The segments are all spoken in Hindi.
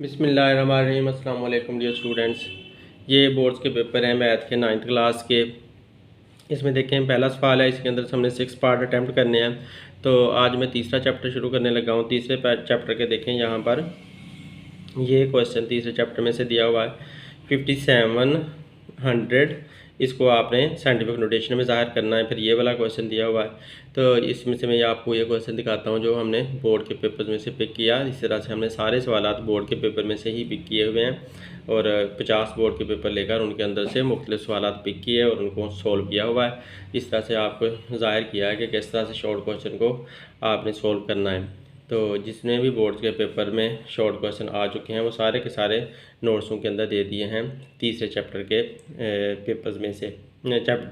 बिस्मिल्लाहिर्रहमानिर्रहीम। अस्सलाम वालेकुम डियर स्टूडेंट्स। ये बोर्ड्स के पेपर हैं मैथ के 9th क्लास के। इसमें देखें पहला सवाल है, इसके अंदर से हमने 6 पार्ट अटैम्प्ट करने हैं। तो आज मैं तीसरा चैप्टर शुरू करने लगा हूँ। तीसरे चैप्टर के देखें यहाँ पर ये क्वेश्चन तीसरे चैप्टर में से दिया हुआ है 5700। इसको आपने साइंटिफिक नोटेशन में ज़ाहिर करना है। फिर ये वाला क्वेश्चन दिया हुआ है, तो इसमें से मैं आपको ये क्वेश्चन दिखाता हूँ जो हमने बोर्ड के पेपर में से पिक किया। इस तरह से हमने सारे सवालात बोर्ड के पेपर में से ही पिक किए हुए हैं और 50 बोर्ड के पेपर लेकर उनके अंदर से मुख्तलिफ सवालात पिक किए और उनको सोल्व किया हुआ है। इस तरह से आपको ज़ाहिर किया है कि किस तरह से शॉर्ट क्वेश्चन को आपने सोल्व करना है। तो जितने भी बोर्ड्स के पेपर में शॉर्ट क्वेश्चन आ चुके हैं वो सारे के सारे नोट्सों के अंदर दे दिए हैं तीसरे चैप्टर के पेपर्स में से,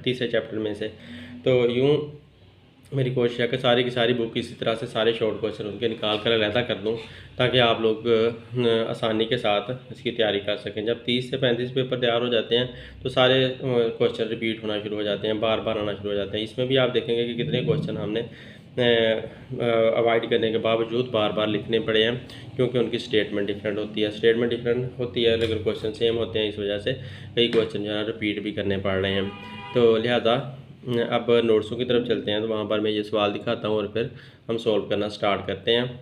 तीसरे चैप्टर में से। तो यूँ मेरी कोशिश है कि सारी की सारी बुक इसी तरह से सारे शॉर्ट क्वेश्चन उनके निकाल कर अलहदा कर दूँ ताकि आप लोग आसानी के साथ इसकी तैयारी कर सकें। जब 30 से 35 पेपर तैयार हो जाते हैं तो सारे क्वेश्चन रिपीट होना शुरू हो जाते हैं, बार बार आना शुरू हो जाते हैं। इसमें भी आप देखेंगे कि कितने क्वेश्चन हमने अवॉइड करने के बावजूद बार बार लिखने पड़े हैं क्योंकि उनकी स्टेटमेंट डिफरेंट होती है। स्टेटमेंट डिफरेंट होती है लेकिन क्वेश्चन सेम होते हैं, इस वजह से कई क्वेश्चन जो है रिपीट भी करने पड़ रहे हैं। तो लिहाजा अब नोट्सों की तरफ चलते हैं, तो वहाँ पर मैं ये सवाल दिखाता हूँ और फिर हम सॉल्व करना स्टार्ट करते हैं।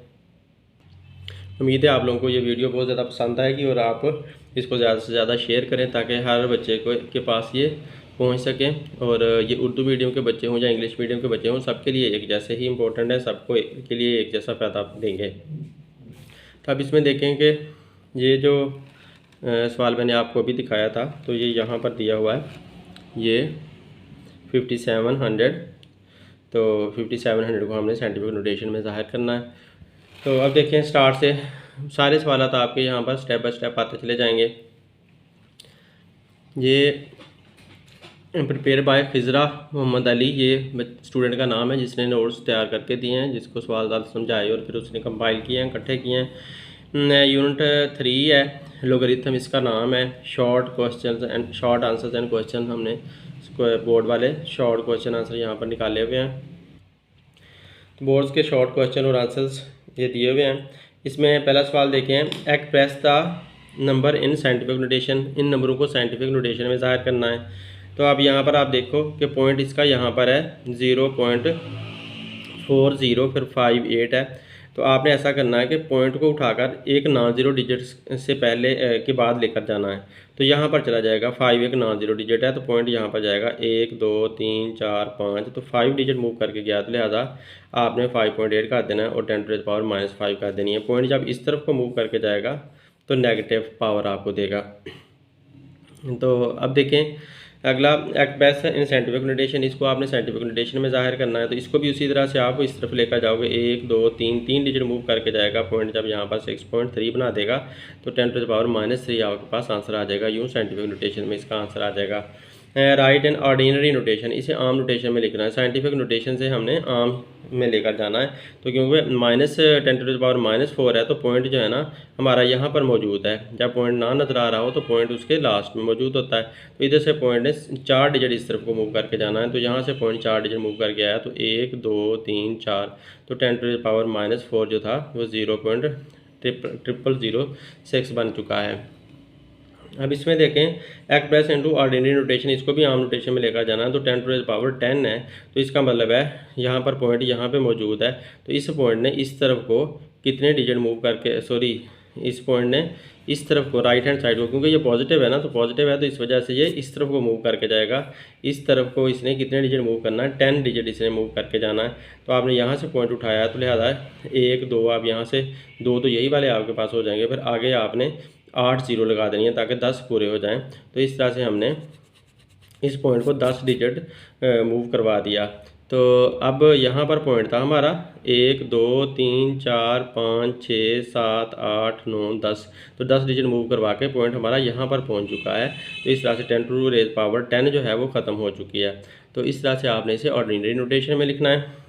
उम्मीद है आप लोगों को ये वीडियो बहुत ज़्यादा पसंद आएगी और आप इसको ज़्यादा से ज़्यादा शेयर करें ताकि हर बच्चे को के पास ये पहुंच सकें। और ये उर्दू मीडियम के बच्चे हों या इंग्लिश मीडियम के बच्चे हों, सबके लिए एक जैसे ही इम्पोर्टेंट है, सबको के लिए एक जैसा फ़ायदा देंगे। तो अब इसमें देखें कि ये जो सवाल मैंने आपको अभी दिखाया था तो ये यहाँ पर दिया हुआ है, ये 5700। तो 5700 को हमने साइंटिफिक नोटेशन में ज़ाहिर करना है। तो अब देखें स्टार्ट से सारे सवालात आपके यहाँ पर स्टेप बाय स्टेप आते चले जाएंगे। ये प्रिपेयर बाय खिजरा मोहम्मद अली, ये स्टूडेंट का नाम है जिसने नोट्स तैयार करके दिए हैं, जिसको सवाल समझाए और फिर उसने कंपाइल किए हैं, इकट्ठे किए हैं। यूनिट 3 है, लोगरिथम इसका नाम है। Short question and short answers and question, हमने बोर्ड वाले शॉर्ट क्वेश्चन आंसर यहाँ पर निकाले हुए हैं। तो बोर्ड्स के शॉर्ट क्वेश्चन और आंसर्स ये दिए हुए हैं। इसमें पहला सवाल देखें, express the number in scientific notation. इन नंबरों को साइंटिफिक नोटेशन में ज़ाहिर करना है। तो अब यहाँ पर आप देखो कि पॉइंट इसका यहाँ पर है 0.40, फिर 58 है। तो आपने ऐसा करना है कि पॉइंट को उठाकर एक नॉन ज़ीरो डिजिट से पहले के बाद लेकर जाना है। तो यहाँ पर चला जाएगा 5, एक नॉन ज़ीरो डिजिट है तो पॉइंट यहाँ पर जाएगा 1 2 3 4 5, तो 5 डिजिट मूव करके गया, तो लिहाजा आपने 5.8 कर देना है और 10⁻⁻5 कर देनी है। पॉइंट जब इस तरफ को मूव करके जाएगा तो नेगेटिव पावर आपको देगा। तो अब देखें अगला एक्सप्रेस इन साइंटिफिक नोटेशन, इसको आपने साइंटिफिक नोटेशन में ज़ाहिर करना है। तो इसको भी उसी तरह से आप इस तरफ लेकर जाओगे, 1 2 3 डिजिट मूव करके जाएगा। पॉइंट जब यहाँ पर 6.3 बना देगा तो 10⁻³ आपके पास आंसर आ जाएगा। यूँ साइंटिफिक नोटेशन में इसका आंसर आ जाएगा। राइट एंड ऑर्डिनरी नोटेशन, इसे आम नोटेशन में लिखना है। साइंटिफिक नोटेशन से हमने आम में लेकर जाना है। तो क्योंकि -10⁻⁻4 है तो पॉइंट जो है ना हमारा यहाँ पर मौजूद है। जब पॉइंट ना नज़र आ रहा हो तो पॉइंट उसके लास्ट में मौजूद होता है। तो इधर से पॉइंट ने 4 डिजिट इस तरफ को मूव करके जाना है। तो यहाँ से पॉइंट 4 डिजिट मूव करके आया तो 1 2 3 4, तो 10⁻⁻4 जो था वो 0.0006 बन चुका है। अब इसमें देखें एक्सप्रेस इनटू ऑर्डिनरी नोटेशन, इसको भी आम नोटेशन में लेकर जाना है। तो 10⁻10 है तो इसका मतलब है यहाँ पर पॉइंट यहाँ पे मौजूद है। तो इस पॉइंट ने इस तरफ को कितने डिजिट मूव करके, सॉरी इस पॉइंट ने इस तरफ को राइट हैंड साइड को, क्योंकि ये पॉजिटिव है ना, तो पॉजिटिव है तो इस वजह से ये इस तरफ को मूव करके जाएगा। इस तरफ को इसने कितने डिजिट मूव करना है, 10 डिजिट इसने मूव करके जाना है। तो आपने यहाँ से पॉइंट उठाया तो लिहाजा 1 2, आप यहाँ से 2 तो यही वाले आपके पास हो जाएंगे, फिर आगे आपने 8 0 लगा देनी है ताकि 10 पूरे हो जाएं। तो इस तरह से हमने इस पॉइंट को 10 डिजिट मूव करवा दिया। तो अब यहाँ पर पॉइंट था हमारा 1 2 3 4 5 6 7 8 9 10, तो 10 डिजिट मूव करवा के पॉइंट हमारा यहाँ पर पहुँच चुका है। तो इस तरह से 10⁻10 जो है वो ख़त्म हो चुकी है। तो इस तरह से आपने इसे ऑर्डिनरी नोटेशन में लिखना है।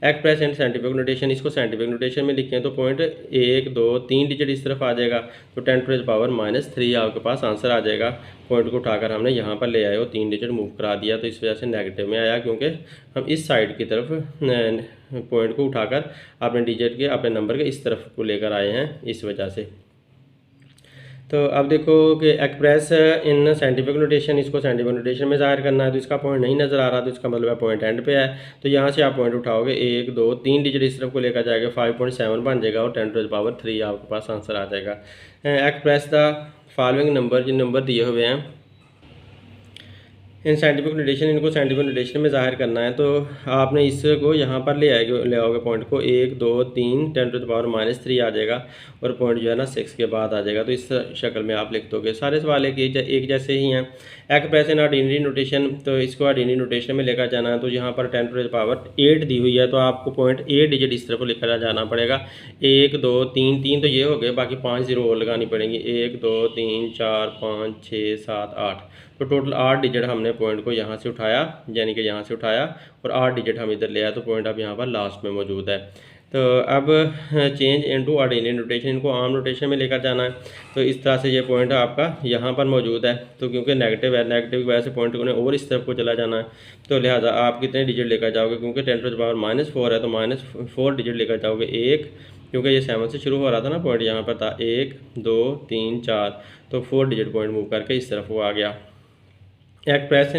एक्सप्रेस एंड साइंटिफिक नोटेशन, इसको साइंटिफिक नोटेशन में लिखें तो पॉइंट 1 2 3 डिजिट इस तरफ आ जाएगा। तो 10⁻³ आपके पास आंसर आ जाएगा। पॉइंट को उठाकर हमने यहाँ पर ले आए और 3 डिजिट मूव करा दिया, तो इस वजह से नेगेटिव में आया क्योंकि हम इस साइड की तरफ पॉइंट को उठाकर अपने डिजिट के, अपने नंबर के इस तरफ को लेकर आए हैं, इस वजह से। तो अब देखो कि एक्सप्रेस इन साइंटिफिक नोटेशन, इसको साइंटिफिक नोटेशन में ज़ाहिर करना है, तो इसका पॉइंट नहीं नज़र आ रहा, तो इसका मतलब है पॉइंट एंड पे है। तो यहाँ से आप पॉइंट उठाओगे, 1 2 3 डिजिट इस तरफ को लेकर जाएगा, 5.7 बन जाएगा और 10⁻³ आपके पास आंसर आ जाएगा। एक्सप्रेस द फॉलोइंग नंबर, जिन नंबर दिए हुए हैं इन साइंटिफिक नोटेशन, इनको साइंटिफिक नोटेशन में ज़ाहिर करना है। तो आपने इसको यहाँ पर ले आओगे पॉइंट को, 1 2 3 10⁻³ आ जाएगा और पॉइंट जो है ना 6 के बाद आ जाएगा। तो इस शक्ल में आप लिख दोगे। सारे सवाल एक जैसे ही हैं। एक्सप्रेस इन ऑर्डिनरी नोटेशन, तो इसको ऑर्डिनरी नोटेशन में लेकर जाना है। तो यहाँ पर 10⁸ दी हुई है, तो आपको पॉइंट 8 डिजिट इस तरफ लेकर जाना पड़ेगा। 1 2 3 3 तो ये हो गए, बाकी 5 0 और लगानी पड़ेंगी। 1 2 3 4 5 6 7 8, तो टोटल 8 डिजिट हमने पॉइंट को यहाँ से उठाया, यानी कि यहाँ से उठाया और 8 डिजिट हम इधर ले आए, तो पॉइंट अब यहाँ पर लास्ट में मौजूद है। तो अब चेंज इनटू ऑर्डिनरी नोटेशन, इनको आम नोटेशन में लेकर जाना है। तो इस तरह से ये पॉइंट आपका यहाँ पर मौजूद है। तो क्योंकि नेगेटिव है, नेगेटिव की वजह से पॉइंट को और इस तरफ को चला जाना है। तो लिहाजा आप कितने डिजिट लेकर जाओगे, क्योंकि 10⁻⁻4 है, तो -4 डिजिट लेकर जाओगे। 1, क्योंकि ये 7 से शुरू हो रहा था ना, पॉइंट यहाँ पर था 1 2 3 4, तो 4 डिजिट पॉइंट मूव करके इस तरफ वो आ गया। Express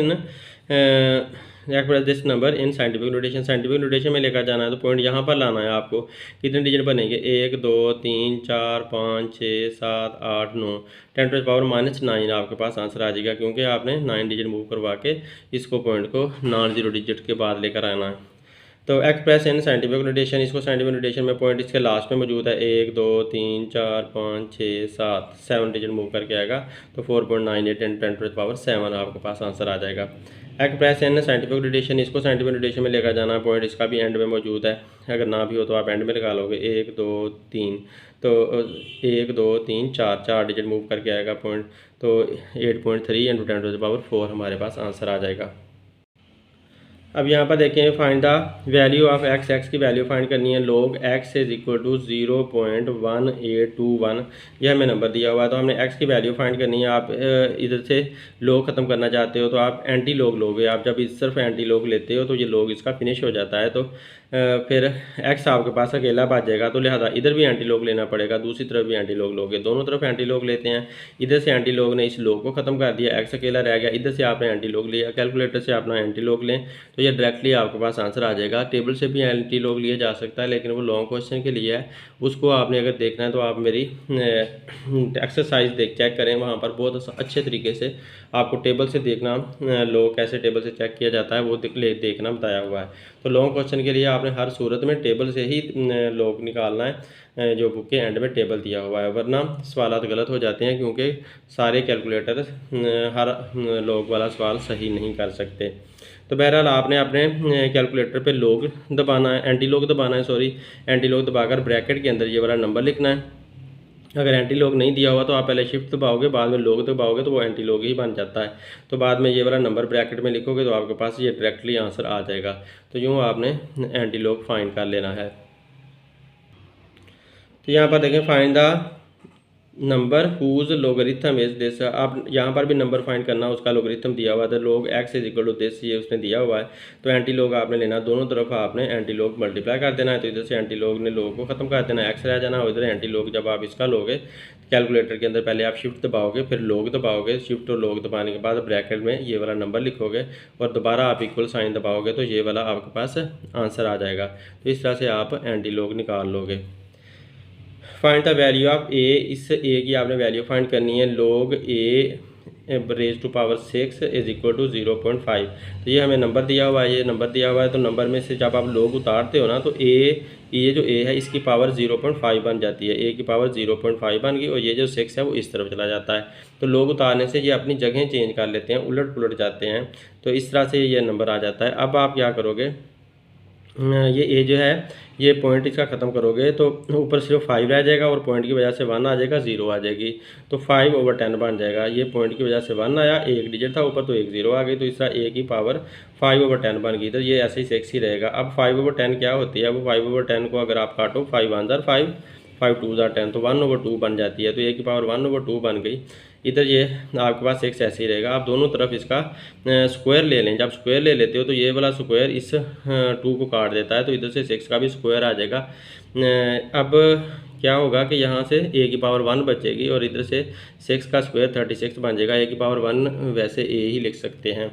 this number in scientific notation, scientific notation में लेकर जाना है। तो पॉइंट यहाँ पर लाना है आपको। कितने डिजिट बनेंगे, 1 2 3 4 5 6 7 8 9, 10⁻⁻9 आपके पास आंसर आ जाएगा, क्योंकि आपने 9 डिजिट मूव करवा के इसको पॉइंट को नॉन जीरो डिजिट के बाद लेकर आना है। तो एक्सप्रेस इन साइंटिफिक नोटेशन, इसको साइंटिफिक नोटेशन में पॉइंट इसके लास्ट में मौजूद है। 1 2 3 4 5 6 7, 7 डिजिट मूव करके आएगा, तो 4.98 10⁻7 आपके पास आंसर आ जाएगा। एक्सप्रेस इन साइंटिफिक नोटेशन, इसको साइंटिफिक नोटेशन में लेकर जाना है। पॉइंट इसका भी एंड में मौजूद है, अगर ना भी हो तो आप एंड में लगा लोगे। 1 2 3, तो 1 2 3 4, 4 डिजिट मूव करके आएगा पॉइंट, तो 8.3 × 10⁻4 हमारे पास आंसर आ जाएगा। अब यहाँ पर देखें, find the value of x, x की वैल्यू फाइंड करनी है। log x is equal to 0.1821, यह हमें नंबर दिया हुआ है। तो हमने x की वैल्यू फाइंड करनी है। आप इधर से log ख़त्म करना चाहते हो तो आप एंटी log लोगे। आप जब इस तरफ एंटी log लेते हो तो ये log इसका फिनिश हो जाता है, तो फिर x आपके पास अकेला बच जाएगा। तो लिहाजा इधर भी एंटी log लेना पड़ेगा, दूसरी तरफ भी एंटी log लोगे। दोनों तरफ एंटी log लेते हैं। इधर से एंटी log ने इस log को ख़त्म कर दिया, x अकेला रह गया। इधर से आपने एंटी log लिया, कैलकुलेटर से अपना एंटी log लें तो ये डायरेक्टली आपके पास आंसर आ जाएगा। टेबल से भी एंटी log लिया जा सकता है, लेकिन वो लॉन्ग क्वेश्चन के लिए है। उसको आपने अगर देखना है तो आप मेरी एक्सरसाइज चेक करें, वहाँ पर बहुत अच्छे तरीके से आपको टेबल से देखना, log कैसे टेबल से चेक किया जाता है वो देखना बताया हुआ है। तो लॉन्ग क्वेश्चन के लिए आपने हर सूरत में टेबल से ही log निकालना है, जो बुक के एंड में टेबल दिया हुआ है, वरना सवालात गलत हो जाते हैं, क्योंकि सारे कैलकुलेटर हर log वाला सवाल सही नहीं कर सकते। तो बहरहाल आपने अपने कैलकुलेटर पे log दबाना है, एंटी log दबाना है, सॉरी एंटी log दबाकर ब्रैकेट के अंदर ये वाला नंबर लिखना है। अगर एंटी log नहीं दिया हुआ तो आप पहले शिफ्ट दबाओगे, बाद में log दबाओगे तो वो एंटी log ही बन जाता है। तो बाद में ये वाला नंबर ब्रैकेट में लिखोगे तो आपके पास ये डायरेक्टली आंसर आ जाएगा। तो यूँ आपने एंटी log फाइंड कर लेना है। तो यहाँ पर देखें, find the number whose logarithm is this. आप यहाँ पर भी नंबर फाइंड करना, उसका लोगरिथम दिया हुआ था। log x is equal to this, ये उसने दिया हुआ है। तो एंटी log आपने लेना, दोनों तरफ आपने एंटी log मल्टीप्लाई कर देना है। तो इधर से एंटी log ने log को ख़त्म कर देना, x रह जाना। और इधर एंटी log जब आप इसका लोगे कैलकुलेटर के अंदर, पहले आप शिफ्ट दबाओगे, फिर log दबाओगे, शिफ्ट और log दबाने के बाद ब्रैकेट में ये वाला नंबर लिखोगे और दोबारा आप इक्वल साइन दबाओगे, तो ये वाला आपके पास आंसर आ जाएगा। तो इस तरह से आप एंटी log निकाल लोगे। Find the value of a, इस a की आपने वैल्यू फाइंड करनी है। log a raise to power 6 is equal to 0.5। तो ये हमें नंबर दिया हुआ है, ये नंबर दिया हुआ है। तो नंबर में से जब आप log उतारते हो ना, तो ये जो a है इसकी पावर 0.5 बन जाती है। a की पावर 0.5 बन गई और ये जो 6 है वो इस तरफ चला जाता है। तो log उतारने से ये अपनी जगह चेंज कर लेते हैं, उलट पुलट जाते हैं। तो इस तरह से ये नंबर आ जाता है। अब आप क्या करोगे, ये a जो है ये पॉइंट इसका ख़त्म करोगे तो ऊपर सिर्फ 5 रह जाएगा और पॉइंट की वजह से 1 आ जाएगा, 0 आ जाएगी। तो 5/10 बन जाएगा। ये पॉइंट की वजह से 1 आया, एक डिजिट था ऊपर, तो एक 0 आ गई। तो इस तरह a की पावर 5/10 बन गई। तो ये ऐसे ही 6 ही रहेगा। अब 5/10 क्या होती है, वो 5/10 को अगर आप काटो, 5 1 ज़ार 5, 5 2 ज़ार 10, तो 1/2 बन जाती है। तो a की पावर 1/2 बन गई। इधर ये आपके पास 6 ऐसे ही रहेगा। आप दोनों तरफ इसका स्क्वायर ले लें। जब स्क्वायर ले लेते हो तो ये वाला स्क्वायर इस 2 को काट देता है, तो इधर से 6 का भी स्क्वायर आ जाएगा। अब क्या होगा कि यहाँ से a की पावर 1 बचेगी और इधर से 6 का स्क्वायर 36 बन जाएगा। a की पावर 1 वैसे a ही लिख सकते हैं।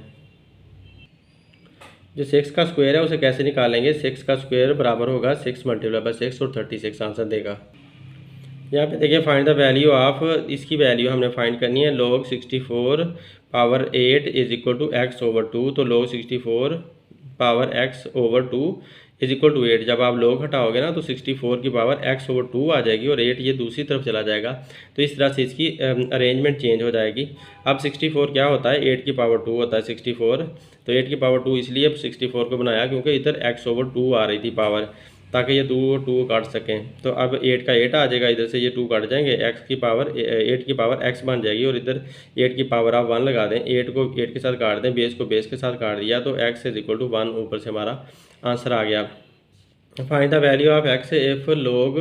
जो 6 का स्क्वायर है उसे कैसे निकालेंगे, 6 का स्क्वायर बराबर होगा 6 मल्टीप्लाई बाय 6 और 36 आंसर देगा। यहाँ पे देखिए फाइंड द वैल्यू ऑफ, इसकी वैल्यू हमने फाइंड करनी है। log 64 पावर 8 is equal to x over 2। तो log 64 पावर x over 2 is equal to 8। जब आप log हटाओगे ना तो 64 की पावर x ओवर 2 आ जाएगी और 8 ये दूसरी तरफ चला जाएगा। तो इस तरह से इसकी अरेंजमेंट चेंज हो जाएगी। अब 64 क्या होता है, 8 की पावर 2 होता है 64। तो 8 की पावर 2 इसलिए अब 64 को बनाया क्योंकि इधर x ओवर 2 आ रही थी पावर, ताकि ये 2 काट सकें। तो अब 8 का 8 आ जाएगा, इधर से ये 2 काट जाएंगे, x की पावर 8 की पावर x बन जाएगी और इधर 8 की पावर आप 1 लगा दें, 8 को 8 के साथ काट दें, बेस को बेस के साथ काट दिया तो x इज इक्वल टू 1 ऊपर से हमारा आंसर आ गया। Find the value of x if log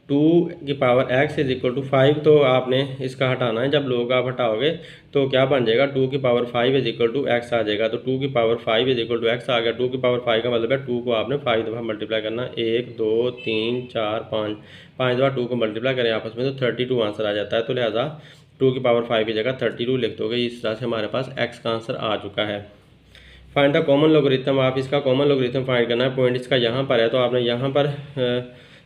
2 की power x is equal to 5। तो आपने इसका हटाना है। जब log आप हटाओगे तो क्या बन जाएगा, 2 की power 5 is equal to x आ जाएगा। तो 2 की power 5 is equal to x आ गया। 2 की पावर 5 का मतलब है 2 को आपने 5 दफ़ा मल्टीप्लाई करना, 1 2 3 4 5, 5 दफ़ा 2 को मल्टीप्लाई करें आपस में तो 32 आंसर आ जाता है। तो लिहाजा 2 की पावर 5 की जगह 32 लिख दोगे। इस तरह से हमारे पास x का आंसर आ चुका है। फाइंड द कॉमन लोगरिथम, आप इसका कॉमन लोगरिथम फाइंड करना है। पॉइंट इसका यहाँ पर है तो आपने यहाँ पर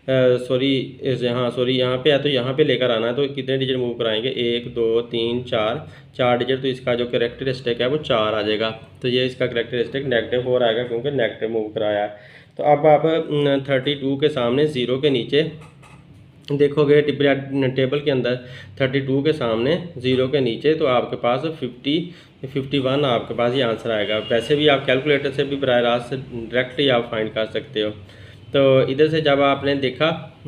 यहाँ पे है तो यहाँ पे लेकर आना है। तो कितने डिजिट मूव कराएंगे, 1 2 3 4 डिजिट। तो इसका जो करेक्टरिस्टिक है वो 4 आ जाएगा। तो ये इसका करेक्टरिस्टिक -4 आएगा क्योंकि नेगेटिव मूव कराया है। तो अब आप 32 के सामने 0 के नीचे देखोगे टेबल के अंदर 32 के सामने 0 के नीचे तो आपके पास 51 आपके पास ये आंसर आएगा। वैसे भी आप कैलकुलेटर से भी बराह रास्त से डायरेक्टली आप फाइंड कर सकते हो। तो इधर से जब आपने देखा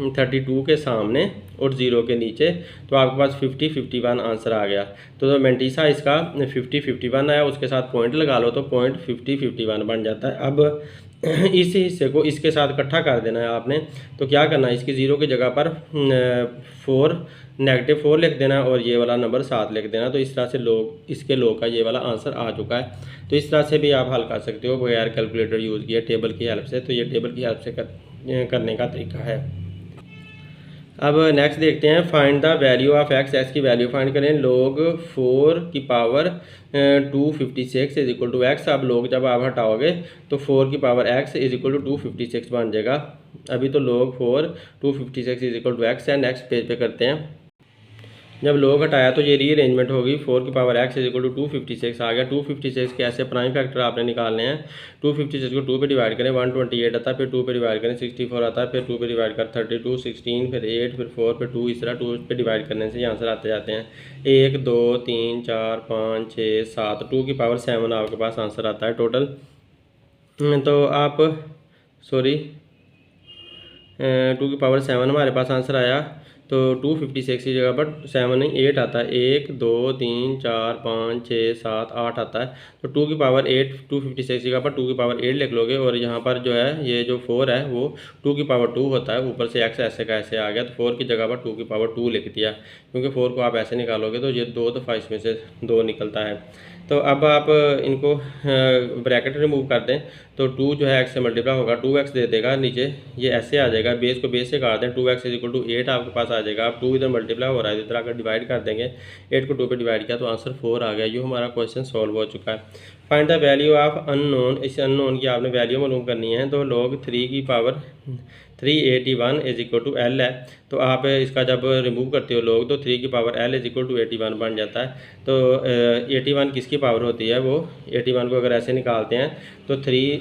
32 के सामने और 0 के नीचे तो आपके पास 51 आंसर आ गया। तो मेंटिसा इसका 51 आया, उसके साथ पॉइंट लगा लो तो पॉइंट 51 बन जाता है। अब इस हिस्से को इसके साथ इकट्ठा कर देना है आपने। तो क्या करना है, इसकी 0 की जगह पर -4 लिख देना और ये वाला नंबर 7 लिख देना। तो इस तरह से इसके log का ये वाला आंसर आ चुका है। तो इस तरह से भी आप हल कर सकते हो बगैर कैलकुलेटर यूज़ किए, टेबल की हेल्प से। तो ये टेबल की हेल्प से करने का तरीका है। अब नेक्स्ट देखते हैं, find the value of x की वैल्यू फाइंड करें। log 4 की power 256 is equal to x। अब log जब आप हटाओगे तो 4 की power x is equal to 256 बन जाएगा। अभी तो log 4 256 is equal to x है। नेक्स्ट पेज पे करते हैं। जब log हटाया तो ये रीअरेंजमेंट होगी, 4 की power x is equal to 256 आ गया। 256 के ऐसे प्राइम फैक्टर आपने निकालने हैं। 256 को 2 पे डिवाइड करें 128 आता है, फिर 2 पे डिवाइड करें 64 आता है, फिर 2 पे डिवाइड कर 32, 16, फिर 8, फिर 4, फिर 2, इस तरह 2 पे डिवाइड करने से ये आंसर आते जाते हैं। 1 2 3 4 5 6 7, 2 की पावर 7 आपके पास आंसर आता है टोटल। तो आप 2 की पावर 7 हमारे पास आंसर आया। तो 256 की जगह पर 7 नहीं 8 आता है। 1 2 3 4 5 6 7 8 आता है। तो 2 की पावर 8 256 की जगह पर 2 की पावर 8 लिख लोगे और यहाँ पर जो है ये जो 4 है वो 2 की पावर 2 होता है। ऊपर से x ऐसे का ऐसे आ गया तो 4 की जगह पर 2 की पावर 2 लिख दिया, क्योंकि 4 को आप ऐसे निकालोगे तो ये 2 दफ़ा इसमें से 2 निकलता है। तो अब आप इनको ब्रैकेट रिमूव कर दें तो 2 जो है x से मल्टीप्लाई होगा, 2x दे देगा नीचे, ये ऐसे आ जाएगा। बेस को बेस से काट दें, 2x इज इक्वल टू 8 आपके पास आ जाएगा। अब 2 इधर मल्टीप्लाई हो रहा है, इधर अगर डिवाइड कर देंगे 8 को 2 पे डिवाइड किया तो आंसर 4 आ गया। ये हमारा क्वेश्चन सॉल्व हो चुका है। Find the value of unknown, इस अननोन की आपने वैल्यू मालूम करनी है। तो log 3 की power 381 is equal to l है। तो आप इसका जब रिमूव करते हो log तो 3 की power l is equal to 81 बन जाता है। तो 81 किसकी पावर होती है, वो 81 को अगर ऐसे निकालते हैं तो 3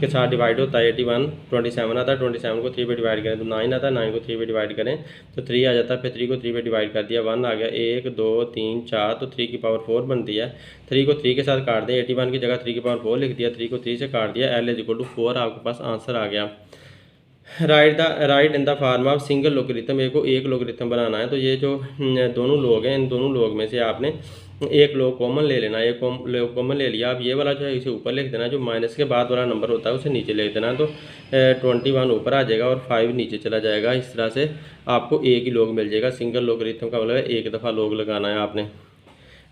के साथ डिवाइड होता है 81, 27 आता है। 27 को 3 पे डिवाइड करें तो 9 आता है, 9 को 3 पे डिवाइड करें तो 3 आ जाता है। फिर 3 को 3 पे डिवाइड कर दिया 1 आ गया। 1 2 3 4, तो 3 की पावर 4 बनती है। 3 को 3 के साथ काट दें, 81 की जगह 3 की पावर 4 लिख दिया, 3 को 3 से काट दिया, l इज इक्वल टू 4 आपके पास आंसर आ गया। Right in the form of single logarithm, एक लोगरिथम बनाना है। तो ये जो दोनों लोग हैं, इन दोनों लोग में से आपने एक लोग कॉमन ले लेना। एक लोग कॉमन ले लिया, आप ये वाला जो है इसे ऊपर लिख देना, जो माइनस के बाद वाला नंबर होता है उसे नीचे लिख देना। तो 21 ऊपर आ जाएगा और 5 नीचे चला जाएगा। इस तरह से आपको एक ही लोग मिल जाएगा। सिंगल लोगरिथम का मतलब है एक दफ़ा लोग लगाना है आपने।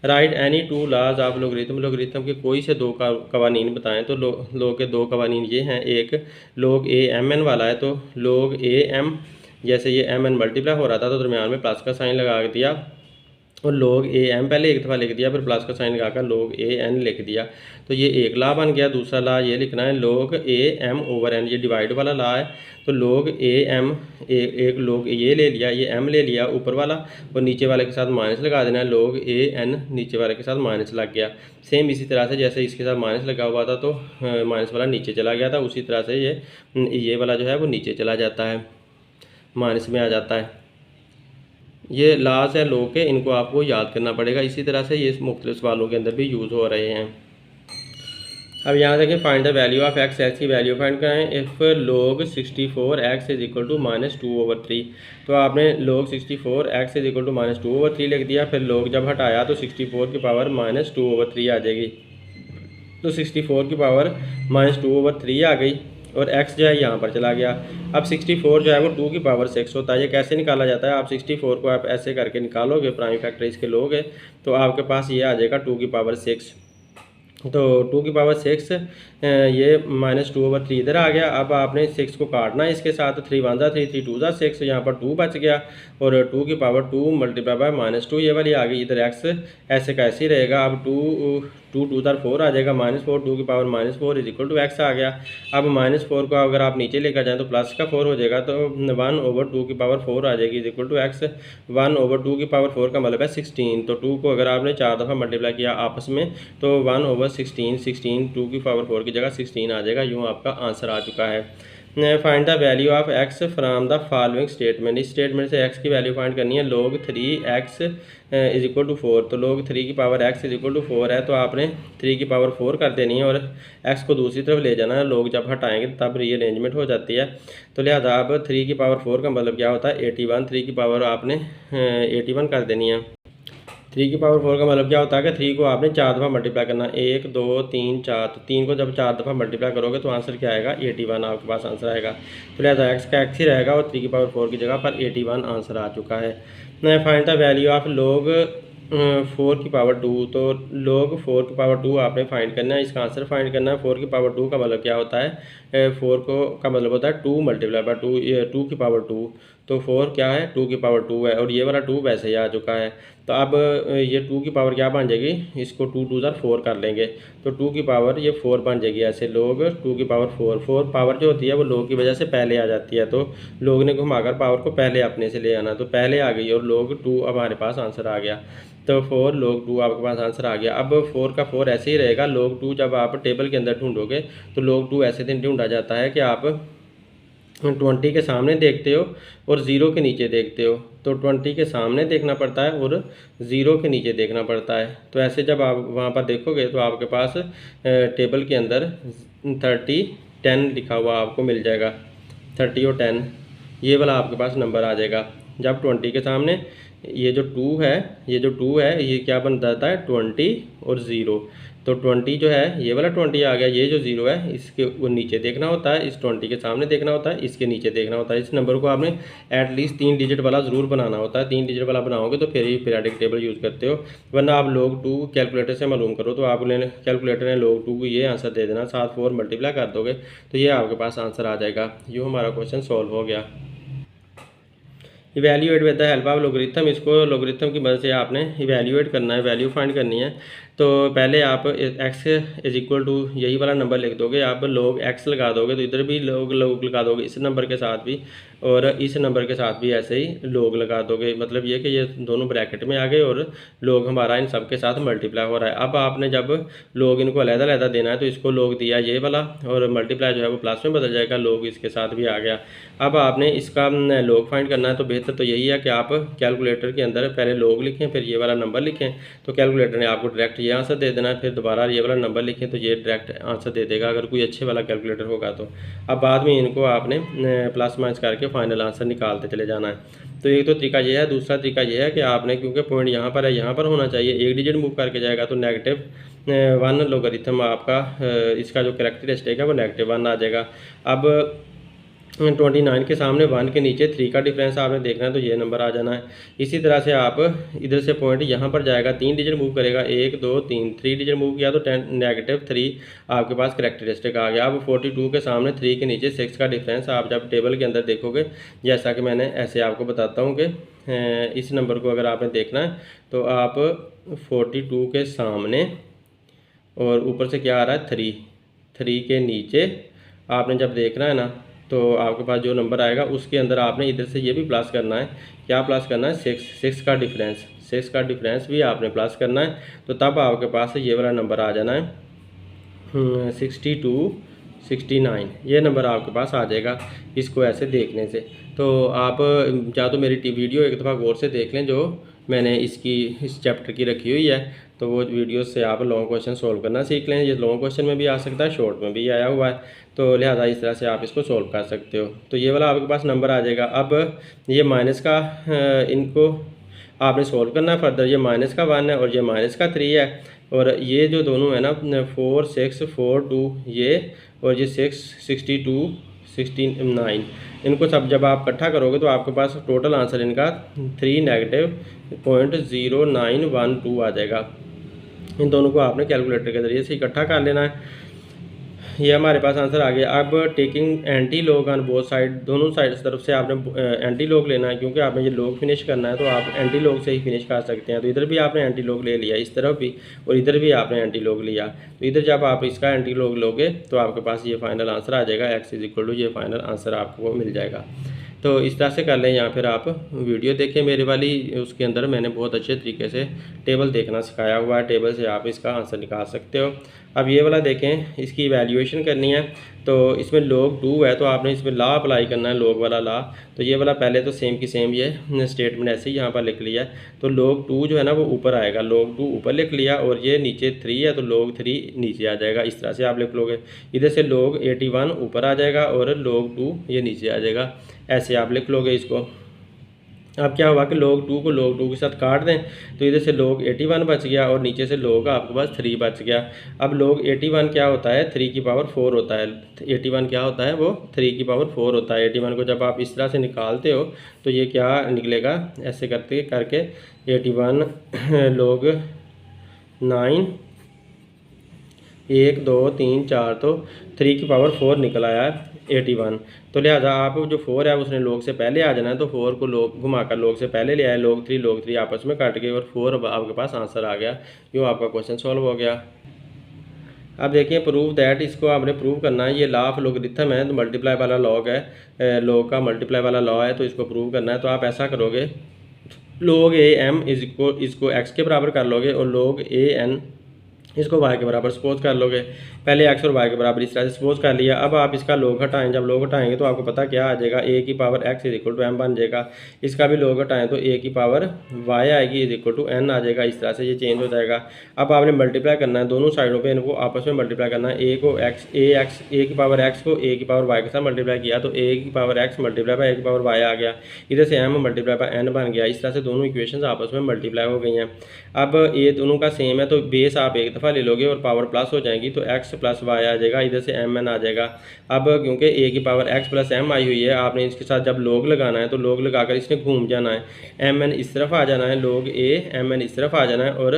राइट एनी 2 लाज ऑफ लोगरिथम के कोई से 2 कवानीन बताएं। तो लोग के 2 कवानीन ये हैं। एक लोग ए एम एन वाला है, तो लोग ए एम जैसे ये एम एन मल्टीप्लाई हो रहा था तो दरमियान में प्लस का साइन लगा दिया और log ए एम पहले एक दफ़ा लिख दिया, फिर प्लस का साइन लगाकर log ए एन लिख दिया। तो ये एक ला बन गया। दूसरा ला ये लिखना है log A M over N, ये डिवाइड वाला ला है। तो log ए एम एक log ये ले लिया, ये m ले लिया ऊपर वाला, और नीचे वाले के साथ माइनस लगा देना है। log ए एन नीचे वाले के साथ माइनस लग गया। सेम इसी तरह से जैसे इसके साथ माइनस लगा हुआ था तो माइनस वाला नीचे चला गया था, उसी तरह से ये वाला जो है वो नीचे चला जाता है, माइनस में आ जाता है। ये लाज है लॉ के, इनको आपको याद करना पड़ेगा। इसी तरह से ये मुख्तलिफ सवालों के अंदर भी यूज़ हो रहे हैं। अब यहाँ देखें, find the value of x, x की वैल्यू फाइंड करें। If log 64 x is equal to -2/3, तो आपने log 64 x is equal to -2/3 लिख दिया। फिर log जब हटाया तो 64 की पावर -2/3 आ जाएगी। तो 64 की पावर -2/3 आ गई और x जो है यहाँ पर चला गया। अब 64 जो है वो 2 की पावर 6 होता है। ये कैसे निकाला जाता है? आप 64 को आप ऐसे करके निकालोगे, प्राइम फैक्टर इसके लोगे तो आपके पास ये आ जाएगा 2 की पावर 6। तो 2 की पावर 6 ये -2/3 इधर आ गया। अब आपने 6 को काटना है इसके साथ, 3 1 जा 3, 3 2 जा 6, यहाँ पर 2 बच गया और 2 की पावर 2 मल्टीप्लाई बाय -2 ये वाली आ गई। इधर x ऐसे का ऐसे ही रहेगा। अब 2 2 उधर 4 आ जाएगा, -4, 2 की power -4 is equal to x आ गया। अब -4 को अगर आप नीचे लेकर जाएँ तो प्लस का 4 हो जाएगा, तो 1/2 की पावर 4 आ जाएगी इज इक्वल टू x। 1/2 की पावर 4 का मतलब है 16। तो 2 को अगर आपने 4 दफ़ा मल्टीप्लाई किया आपस में तो 1/16 2 की पावर 4 की जगह 16 आ जाएगा। यूँ आपका आंसर आ चुका है। Find the value of x from the following statement, इस स्टेटमेंट से x की वैल्यू फाइंड करनी है। log 3x is equal to 4, तो log 3 की power x is equal to 4 है, तो आपने 3 की पावर 4 कर देनी है और x को दूसरी तरफ ले जाना है। log जब हटाएंगे तब रीअरेंजमेंट हो जाती है। तो लिहाजा अब 3 की पावर 4 का मतलब क्या होता है? 81। 3 की पावर आपने 81 कर देनी है। 3 की पावर 4 का मतलब क्या होता है कि 3 को आपने 4 दफ़ा मल्टीप्लाई करना, 1 2 3 4, तो 3 को जब 4 दफ़ा मल्टीप्लाई करोगे तो आंसर क्या आएगा? 81 आपके पास आंसर आएगा। तो लिहाजा x का x ही रहेगा और 3 की पावर 4 की जगह पर 81 आंसर आ चुका है। Find the value of log 4 की पावर 2, तो log 4 की पावर 2 आपने फाइंड करना है, इसका आंसर फाइंड करना है। 4 की पावर 2 का मतलब क्या होता है? 4 का मतलब होता है 2 मल्टीप्लाई बाय 2, 2 की पावर 2, तो 4 क्या है? 2 की पावर 2 है और ये वाला 2 वैसे ही आ चुका है। तो अब ये 2 की पावर क्या बन जाएगी? इसको 2 2 4 कर लेंगे तो 2 की पावर ये 4 बन जाएगी। ऐसे log 2 की पावर 4 पावर जो होती है वो log की वजह से पहले आ जाती है, तो log ने घुमाकर पावर को पहले अपने से ले आना, तो पहले आ गई और log 2 अब हमारे पास आंसर आ गया। तो 4 log 2 आपके पास आंसर आ गया। अब 4 का 4 ऐसे ही रहेगा। log 2 जब आप टेबल के अंदर ढूंढोगे तो log 2 ऐसे दिन ढूंढा जाता है कि आप 20 के सामने देखते हो और 0 के नीचे देखते हो, तो 20 के सामने देखना पड़ता है और 0 के नीचे देखना पड़ता है। तो ऐसे जब आप वहाँ पर देखोगे तो आपके पास टेबल के अंदर 30 10 लिखा हुआ आपको मिल जाएगा। 30 और 10 ये वाला आपके पास नंबर आ जाएगा। जब 20 के सामने ये जो 2 है, ये क्या बन जाता है? 20 और 0, तो 20 जो है ये वाला 20 आ गया। ये जो 0 है इसके वो नीचे देखना होता है, इस 20 के सामने देखना होता है, इसके नीचे देखना होता है। इस नंबर को आपने एटलीस्ट 3 डिजिट वाला ज़रूर बनाना होता है। 3 डिजिट वाला बनाओगे तो फिर ही पीरियडिक टेबल यूज़ करते हो, वरना आप log 2 कैलकुलेटर से मालूम करो तो आप कैलकुलेटर ने log 2 को ये आंसर दे देना, साथ 4 मल्टीप्लाई कर दोगे तो ये आपके पास आंसर आ जाएगा। ये हमारा क्वेश्चन सॉल्व हो गया। Evaluate with the help of logarithm, इसको लोगरिथम की मदद से आपने इवैल्यूएट करना है, वैल्यू फाइंड करनी है। तो पहले आप x इज इक्वल टू यही वाला नंबर लिख दोगे, आप log x लगा दोगे तो इधर भी log लगा दोगे इस नंबर के साथ भी और इस नंबर के साथ भी ऐसे ही log लगा दोगे। मतलब ये कि ये दोनों ब्रैकेट में आ गए और log हमारा इन सब के साथ मल्टीप्लाई हो रहा है। अब आपने जब log इनको अलग-अलग देना है तो इसको log दिया ये वाला और मल्टीप्लाई जो है वो प्लस में बदल जाएगा, log इसके साथ भी आ गया। अब आपने इसका log फाइंड करना है तो बेहतर तो यही है कि आप कैलकुलेटर के अंदर पहले log लिखें फिर ये वाला नंबर लिखें, तो कैलकुलेटर ने आपको डायरेक्ट ये आंसर दे देना है। फिर दोबारा ये वाला नंबर लिखें तो ये डायरेक्ट आंसर दे देगा अगर कोई अच्छे वाला कैलकुलेटर होगा तो। अब बाद में इनको आपने प्लस माइनस करके फाइनल आंसर निकालते चले जाना है। तो एक तो तरीका ये है। दूसरा तरीका ये है कि आपने, क्योंकि पॉइंट यहाँ पर है, यहाँ पर होना चाहिए, एक डिजिट मूव करके जाएगा तो -1 लोगरिथम आपका इसका जो कैरेक्टरिस्टिक है वो -1 आ जाएगा। अब 29 के सामने 1 के नीचे 3 का डिफरेंस आपने देखना है, तो ये नंबर आ जाना है। इसी तरह से आप इधर से पॉइंट यहाँ पर जाएगा, 3 डिजिट मूव करेगा, 1 2 3, 3 डिजिट मूव किया तो -3 आपके पास करेक्टरिस्टिक आ गया। अब 42 के सामने 3 के नीचे 6 का डिफरेंस आप जब टेबल के अंदर देखोगे, जैसा कि मैंने ऐसे आपको बताता हूँ कि इस नंबर को अगर आपने देखना है तो आप 42 के सामने और ऊपर से क्या आ रहा है 3 के नीचे आपने जब देखना है ना, तो आपके पास जो नंबर आएगा उसके अंदर आपने इधर से ये भी प्लस करना है। क्या प्लस करना है? 6 का डिफरेंस, 6 का डिफरेंस भी आपने प्लस करना है। तो तब आपके पास ये वाला नंबर आ जाना है 62 69, ये नंबर आपके पास आ जाएगा इसको ऐसे देखने से। तो आप या तो मेरी वीडियो एक दफ़ा गौर से देख लें जो मैंने इस चैप्टर की रखी हुई है, तो वो वीडियो से आप लॉन्ग क्वेश्चन सोल्व करना सीख लें। ये लॉन्ग क्वेश्चन में भी आ सकता है, शॉर्ट में भी आया हुआ है, तो लिहाजा इस तरह से आप इसको सोल्व कर सकते हो। तो ये वाला आपके पास नंबर आ जाएगा। अब ये माइनस का इनको आपने सोल्व करना है फर्दर। ये माइनस का 1 है और ये माइनस का 3 है, और ये जो दोनों है ना 4 6 4 2 ये, और ये 6 62 69, इनको सब जब आप इकट्ठा करोगे तो आपके पास टोटल आंसर इनका 3-.0912 आ जाएगा। इन दोनों को आपने कैलकुलेटर के ज़रिए से इकट्ठा कर लेना है। ये हमारे पास आंसर आ गया। अब taking anti log on both side, दोनों साइड तरफ से आपने एंटी लॉग लेना है, क्योंकि आपने ये लॉग फिनिश करना है तो आप एंटी लॉग से ही फिनिश कर सकते हैं। तो इधर भी आपने एंटी लॉग ले लिया, इस तरफ भी, और इधर भी आपने एंटी लॉग लिया। तो इधर जब आप इसका एंटी लॉग लोगे तो आपके पास ये फाइनल आंसर आ जाएगा, x = ये फाइनल आंसर आपको मिल जाएगा। तो इस तरह से कर लें, या फिर आप वीडियो देखें मेरे वाली, उसके अंदर मैंने बहुत अच्छे तरीके से टेबल देखना सिखाया हुआ है, टेबल से आप इसका आंसर निकाल सकते हो। अब ये वाला देखें, इसकी वैल्यूएशन करनी है, तो इसमें log 2 है तो आपने इसमें ला अप्लाई करना है, log वाला ला। तो ये वाला पहले तो सेम की सेम ये स्टेटमेंट ऐसे ही यहाँ पर लिख लिया है, तो log 2 जो है ना वो ऊपर आएगा, log 2 ऊपर लिख लिया, और ये नीचे 3 है तो log 3 नीचे आ जाएगा। इस तरह से आप लिख लोगे। इधर से log 81 ऊपर आ जाएगा और log 2 ये नीचे आ जाएगा, ऐसे आप लिख लोगे इसको। अब क्या हुआ कि log 2 को log 2 के साथ काट दें, तो इधर से log 81 बच गया और नीचे से log आपके पास 3 बच गया। अब log 81 क्या होता है? 3 की पावर 4 होता है। 81 क्या होता है? वो 3 की पावर 4 होता है। 81 को जब आप इस तरह से निकालते हो तो ये क्या निकलेगा? ऐसे करते करके 81 log 9 1 2 3 4, तो 3 की पावर 4 निकल आया है 81। तो लिहाजा आप जो 4 है उसने log से पहले आ जाना है, तो 4 को log घुमाकर log से पहले ले आए, log 3 आपस में काट गए और 4 आपके पास आंसर आ गया। यूँ आपका क्वेश्चन सॉल्व हो गया। अब देखिए प्रूव दैट, इसको आपने प्रूव करना है। ये लॉ ऑफ लोगरिथम है, तो मल्टीप्लाई वाला लॉग है, लॉग का मल्टीप्लाई वाला लॉ है, तो इसको प्रूव करना है। तो आप ऐसा करोगे, log AM इसको x के बराबर कर लोगे और log AN इसको y के बराबर सपोज कर लोगे। पहले x और y के बराबर इस तरह से सपोज कर लिया। अब आप इसका log हटाएं, जब log हटाएंगे तो आपको पता क्या आ जाएगा? a की पावर x = m बन जाएगा। इसका भी log हटाएं तो a की पावर y आएगी = n आ जाएगा। इस तरह से ये चेंज हो जाएगा। अब आपने मल्टीप्लाई करना है दोनों साइडों पे, इनको आपस में मल्टीप्लाई करना है। a की पावर x को a की पावर y के साथ मल्टीप्लाई किया तो a की power x multiply by a की पावर y आ गया। इधर से m मल्टीप्लाई बाय n बन गया। इस तरह से दोनों इक्वेशन आपस में मल्टीप्लाई हो गई हैं। अब ये दोनों का सेम है तो बेस आप एक दफ़ा ले लोगे और पावर प्लस हो जाएगी, तो x + y आ जाएगा, इधर से mn आ जाएगा। अब क्योंकि a की पावर x + m आई हुई है, आपने इसके साथ जब log लगाना है तो log लगाकर इसने घूम जाना है, mn इस तरफ आ जाना है, log a mn इस तरफ आ जाना है, और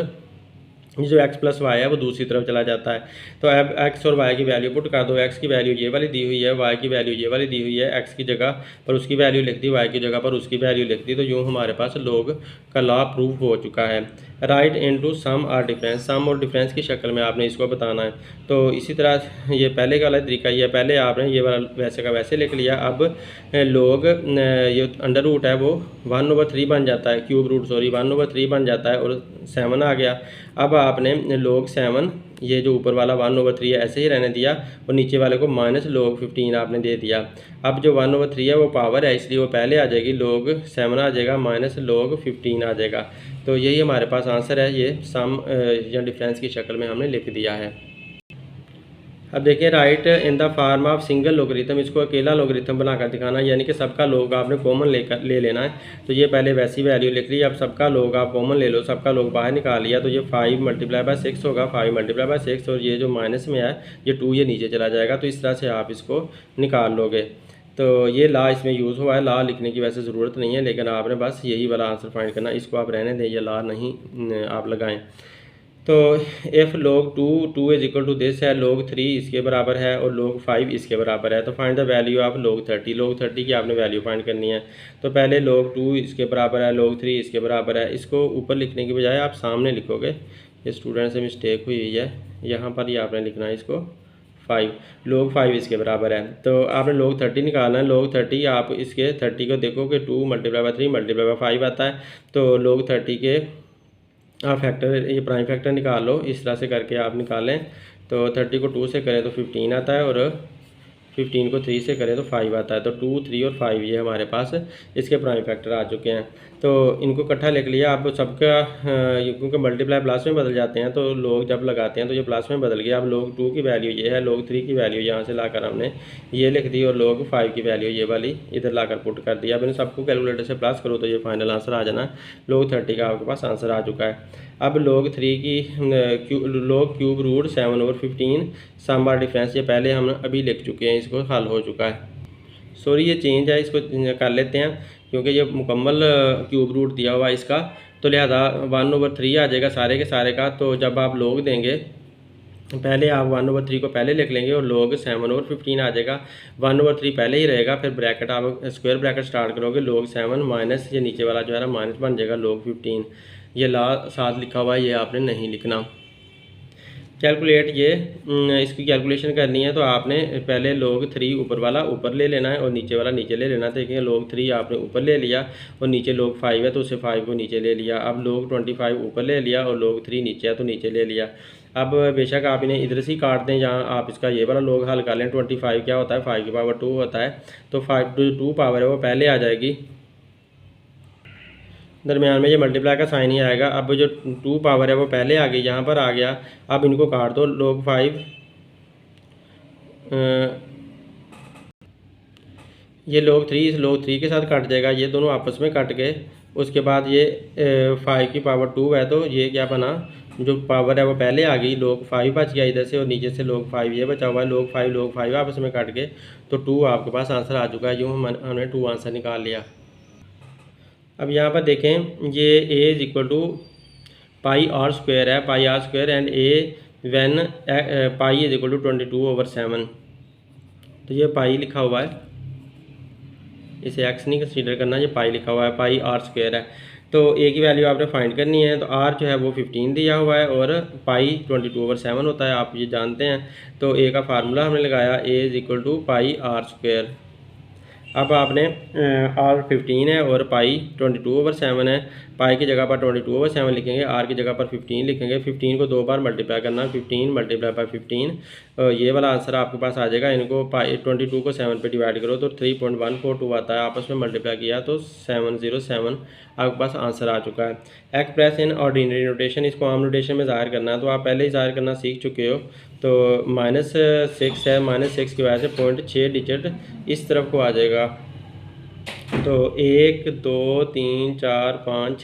ये जो x + y है वो दूसरी तरफ चला जाता है। तो अब x और y की वैल्यू पुट कर दो। x की वैल्यू ये वाली दी हुई है, y की वैल्यू ये वाली दी हुई है। x की जगह पर उसकी वैल्यू लिख दी, y की जगह पर उसकी वैल्यू लिख दी, तो यूँ हमारे पास log का लॉ प्रूव हो चुका है। राइट इनटू सम और डिफरेंस, सम और डिफरेंस की शक्ल में आपने इसको बताना है। तो इसी तरह ये पहले का वाला तरीका ही है, पहले आपने ये वाला वैसे का वैसे लिख लिया। अब log ये अंडर रूट है वो 1/3 बन जाता है, क्यूब रूट 1/3 बन जाता है, और 7 आ गया। अब आपने log 7 ये जो ऊपर वाला 1/3 है ऐसे ही रहने दिया, और नीचे वाले को -log 15 आपने दे दिया। अब जो 1/3 है वो पावर है, इसलिए वो पहले आ जाएगी, log 7 आ जाएगा, -log 15 आ जाएगा। तो यही हमारे पास आंसर है, ये सम या डिफरेंस की शक्ल में हमने लिख दिया है। अब देखिए right in the form of single logarithm, इसको अकेला लोगरिथम बनाकर दिखाना, यानी कि सबका लोग आपने कॉमन ले लेना है। तो ये पहले वैसी वैल्यू लिख ली, अब सबका लोग आप कॉमन ले लो, सबका लोग बाहर निकाल लिया, तो ये 5 × 6 होगा, 5 × 6, और ये जो माइनस में है ये 2 ये नीचे चला जाएगा। तो इस तरह से आप इसको निकाल लोगे। तो ये ला इसमें यूज़ हुआ है, ला लिखने की वैसे ज़रूरत नहीं है, लेकिन आपने बस यही वाला आंसर फाइंड करना, इसको आप रहने दें, ये ला नहीं आप लगाएं। तो if log 2 is equal to this है, log 3 इसके बराबर है और log 5 इसके बराबर है, तो find the value of log 30। log 30 की आपने वैल्यू फाइंड करनी है। तो पहले log 2 इसके बराबर है, log 3 इसके बराबर है, इसको ऊपर लिखने की बजाय आप सामने लिखोगे। ये स्टूडेंट से मिस्टेक हुई है, यहाँ पर ही आपने लिखना है इसको 5, log 5 इसके बराबर है। तो आपने log 30 निकालना है। log 30 आप इसके 30 को देखो कि 2 मल्टीप्लाई बाई 3 मल्टीप्लाई बाई 5 आता है, तो log 30 के आप फैक्टर, ये प्राइम फैक्टर निकाल लो, इस तरह से करके आप निकालें। तो 30 को 2 से करें तो 15 आता है और 15 को 3 से करें तो 5 आता है। तो 2, 3 और 5 ये हमारे पास इसके प्राइम फैक्टर आ चुके हैं। तो इनको इकट्ठा लिख लिया। अब सबका क्योंकि मल्टीप्लाई प्लस में बदल जाते हैं, तो लोग जब लगाते हैं तो ये प्लस में बदल गया। अब log 2 की वैल्यू ये है, log 3 की वैल्यू यहाँ से लाकर हमने ये लिख दी और log 5 की वैल्यू ये वाली इधर लाकर पुट कर दिया। अब इन सबको कैलकुलेटर से प्लस करो तो ये फाइनल आंसर आ जाना। log 30 का आपके पास आंसर आ चुका है। अब log 3 की log क्यूब रूट 7/15 सम बार डिफरेंस, ये पहले हम अभी लिख चुके हैं, इसको हल हो चुका है। सॉरी ये चेंज है, इसको कर लेते हैं क्योंकि ये मुकम्मल क्यूब रूट दिया हुआ है इसका, तो लिहाजा 1/3 आ जाएगा सारे के सारे का। तो जब आप log देंगे पहले आप 1/3 को पहले लिख लेंगे और log 7/15 आ जाएगा। 1/3 पहले ही रहेगा, फिर ब्रैकेट आप स्क्वायर ब्रैकेट स्टार्ट करोगे, log 7 माइनस ये नीचे वाला जो है ना माइनस बन जाएगा log 15। ये ला साथ लिखा हुआ है, ये आपने नहीं लिखना। कैलकुलेट ये इसकी कैलकुलेशन करनी है तो आपने पहले log 3 ऊपर वाला ऊपर ले लेना है और नीचे वाला नीचे ले लेना है। देखिए log 3 आपने ऊपर ले लिया और नीचे log 5 है तो उसे 5 को नीचे ले लिया। अब log 25 ऊपर ले लिया और log 3 नीचे है तो नीचे ले लिया। अब बेशक आप इन्हें इधर से ही काट दें, जहाँ आप इसका ये वाला log हल कर लें। 25 क्या होता है, 5 की पावर 2 होता है, तो 5 2 पावर है वो पहले आ जाएगी, दरमियान में ये मल्टीप्लाई का साइन ही आएगा। अब जो 2 पावर है वो पहले आ गई, यहाँ पर आ गया। अब इनको काट दो, log 5 ये log 3 इस log 3 के साथ कट जाएगा, ये दोनों आपस में कट गए। उसके बाद ये 5 की पावर 2 है तो ये क्या बना, जो पावर है वो पहले आ गई, log 5 बच गया इधर से और नीचे से log 5 ये बचा हुआ है। log 5 आपस में कट गए तो 2 आपके पास आंसर आ चुका है। यूँ हमने 2 आंसर निकाल लिया। अब यहाँ पर देखें, ये a is equal to pi r square है, pi r square and a when pi is equal to 22/7। तो ये पाई लिखा हुआ है, इसे x नहीं कंसीडर करना, ये पाई लिखा हुआ है, पाई आर स्क्वायर है। तो a की वैल्यू आपने फाइंड करनी है। तो r जो है वो 15 दिया हुआ है और पाई 22/7 होता है, आप ये जानते हैं। तो a का फार्मूला हमने लगाया, a is equal to pi r square. अब आपने r 15 है और पाई 22/7 है, पाई की जगह पर 22/7 लिखेंगे, r की जगह पर 15 लिखेंगे। 15 को 2 बार मल्टीप्लाई करना, 15 मल्टीप्लाई बाई 15, ये वाला आंसर आपके पास आ जाएगा। इनको पाई 22 को 7 पे डिवाइड करो तो 3.142 आता है, आपस में मल्टीप्लाई किया तो 707 आपके पास आंसर आ चुका है। एक्सप्रेस इन ऑर्डिनरी नोटेशन, इसको आम नोटेशन में ज़ाहिर करना है, तो आप पहले ही ज़ाहिर करना सीख चुके हो। तो -6 है, -6 की वजह से 0.6 डिजिट इस तरफ को आ जाएगा। तो 1 2 3 4 5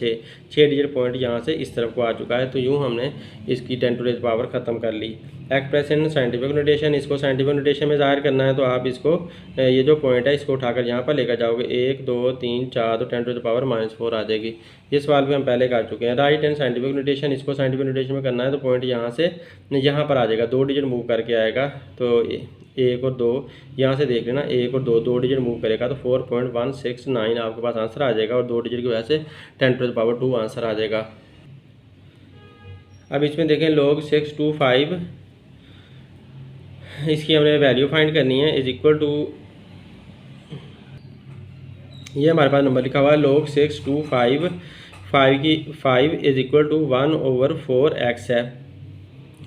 6 डिजिट पॉइंट यहाँ से इस तरफ को आ चुका है। तो यूँ हमने इसकी 10 टू रेज़ पावर ख़त्म कर ली। एक्सप्रेस इन साइंटिफिक नोटेशन, इसको साइंटिफिक नोटेशन में ज़ाहिर करना है तो आप इसको ये जो पॉइंट है इसको उठाकर यहाँ पर लेकर जाओगे, 1 2 3 4 तो 10 टू द पावर -4 आ जाएगी। ये सवाल भी हम पहले कर चुके हैं। राइट एंड साइंटिफिक नोटेशन, इसको साइंटिफिक नोटेशन में करना है तो पॉइंट यहाँ से यहाँ पर आ जाएगा, 2 डिजिट मूव करके आएगा। तो 1 और 2 यहाँ से देख लेना, 1 और 2 डिजिट मूव करेगा तो 4.169 आपके पास आंसर आ जाएगा और 2 डिजिट की वजह से 10 टू द पावर 2 आंसर आ जाएगा। अब इसमें देखें log 625, इसकी हमने वैल्यू फाइंड करनी है, इज इक्वल टू, ये हमारे पास नंबर लिखा हुआ है log 625 5 is equal to 1/4x है।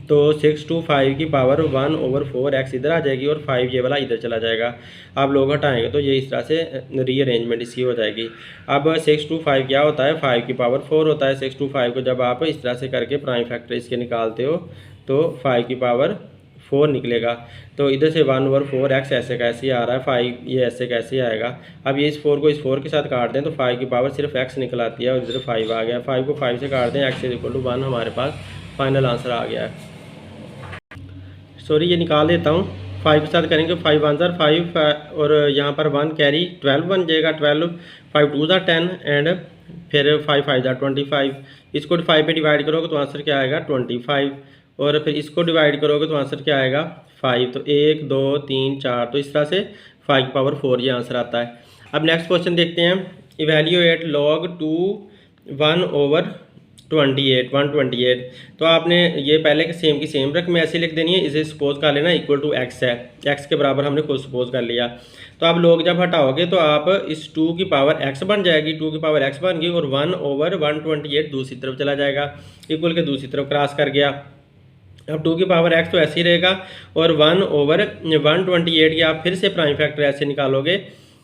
तो 625 की पावर 1/4x इधर आ जाएगी और 5 ये वाला इधर चला जाएगा। आप लोग हटाएंगे तो ये इस तरह से रीअरेंजमेंट इसकी हो जाएगी। अब 625 क्या होता है, 5 की पावर 4 होता है। 625 को जब आप इस तरह से करके प्राइम फैक्टर इसके निकालते हो तो 5 की पावर 4 निकलेगा। तो इधर से 1/4x ऐसे कैसे आ रहा है, 5 ये ऐसे कैसे आएगा। अब ये इस 4 को इस 4 के साथ काट दें तो 5 की पावर सिर्फ x निकल आती है और इधर 5 आ गया। 5 को 5 से काट दें, x इज इक्वल टू 1 हमारे पास फाइनल आंसर आ गया है। सॉरी ये निकाल देता हूँ, 5 के साथ करेंगे, 5 वन ज़ार 5 और यहाँ पर 1 कैरी 12 बन जाएगा, 12, 5 टू ज़ार 10 एंड फिर 5 5 ज़ार 25। इसको 5 पे डिवाइड करोगे तो आंसर क्या आएगा 25, और फिर इसको डिवाइड करोगे तो आंसर क्या आएगा 5। तो 1 2 3 4, तो इस तरह से 5 पावर 4 ये आंसर आता है। अब नेक्स्ट क्वेश्चन देखते हैं। इवेल्यूएट log 2 1/28 तो आपने ये पहले के सेम की सेम रकम ऐसे लिख देनी है, इसे सपोज कर लेना इक्वल टू x है, x के बराबर हमने खुद सपोज कर लिया। तो आप लोग जब हटाओगे तो आप इस 2 की पावर x बन जाएगी, 2 की पावर x बन गई और 1/128 दूसरी तरफ चला जाएगा, इक्वल के दूसरी तरफ क्रॉस कर गया। अब 2 की पावर x तो ऐसे ही रहेगा और 1/128 की आप फिर से प्राइम फैक्टर ऐसे निकालोगे,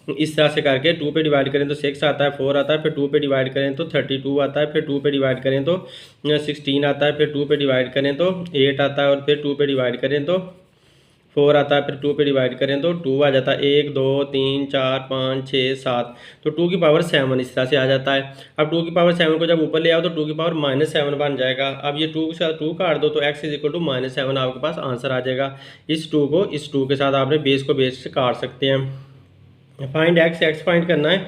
इस तरह से करके 2 पे डिवाइड करें तो 6 आता है, 4 आता है, फिर 2 पे डिवाइड करें तो 32 आता है, फिर 2 पे डिवाइड करें तो 16 आता है, फिर 2 पे डिवाइड करें तो 8 आता है, और फिर 2 पे डिवाइड करें तो 4 आता है, फिर 2 पे डिवाइड करें तो 2 आ जाता है, 1 2 3 4 5 6 7, तो 2 की पावर 7 इस तरह से आ जाता है। अब 2 की पावर 7 को जब ऊपर ले आओ तो 2 की पावर -7 बन जाएगा। अब ये 2 के साथ 2 काट दो तो x इक्वल टू -7 आपके पास आंसर आ जाएगा। इस 2 को इस 2 के साथ आपने बेस को बेस से काट सकते हैं। फाइंड x फाइंड करना है,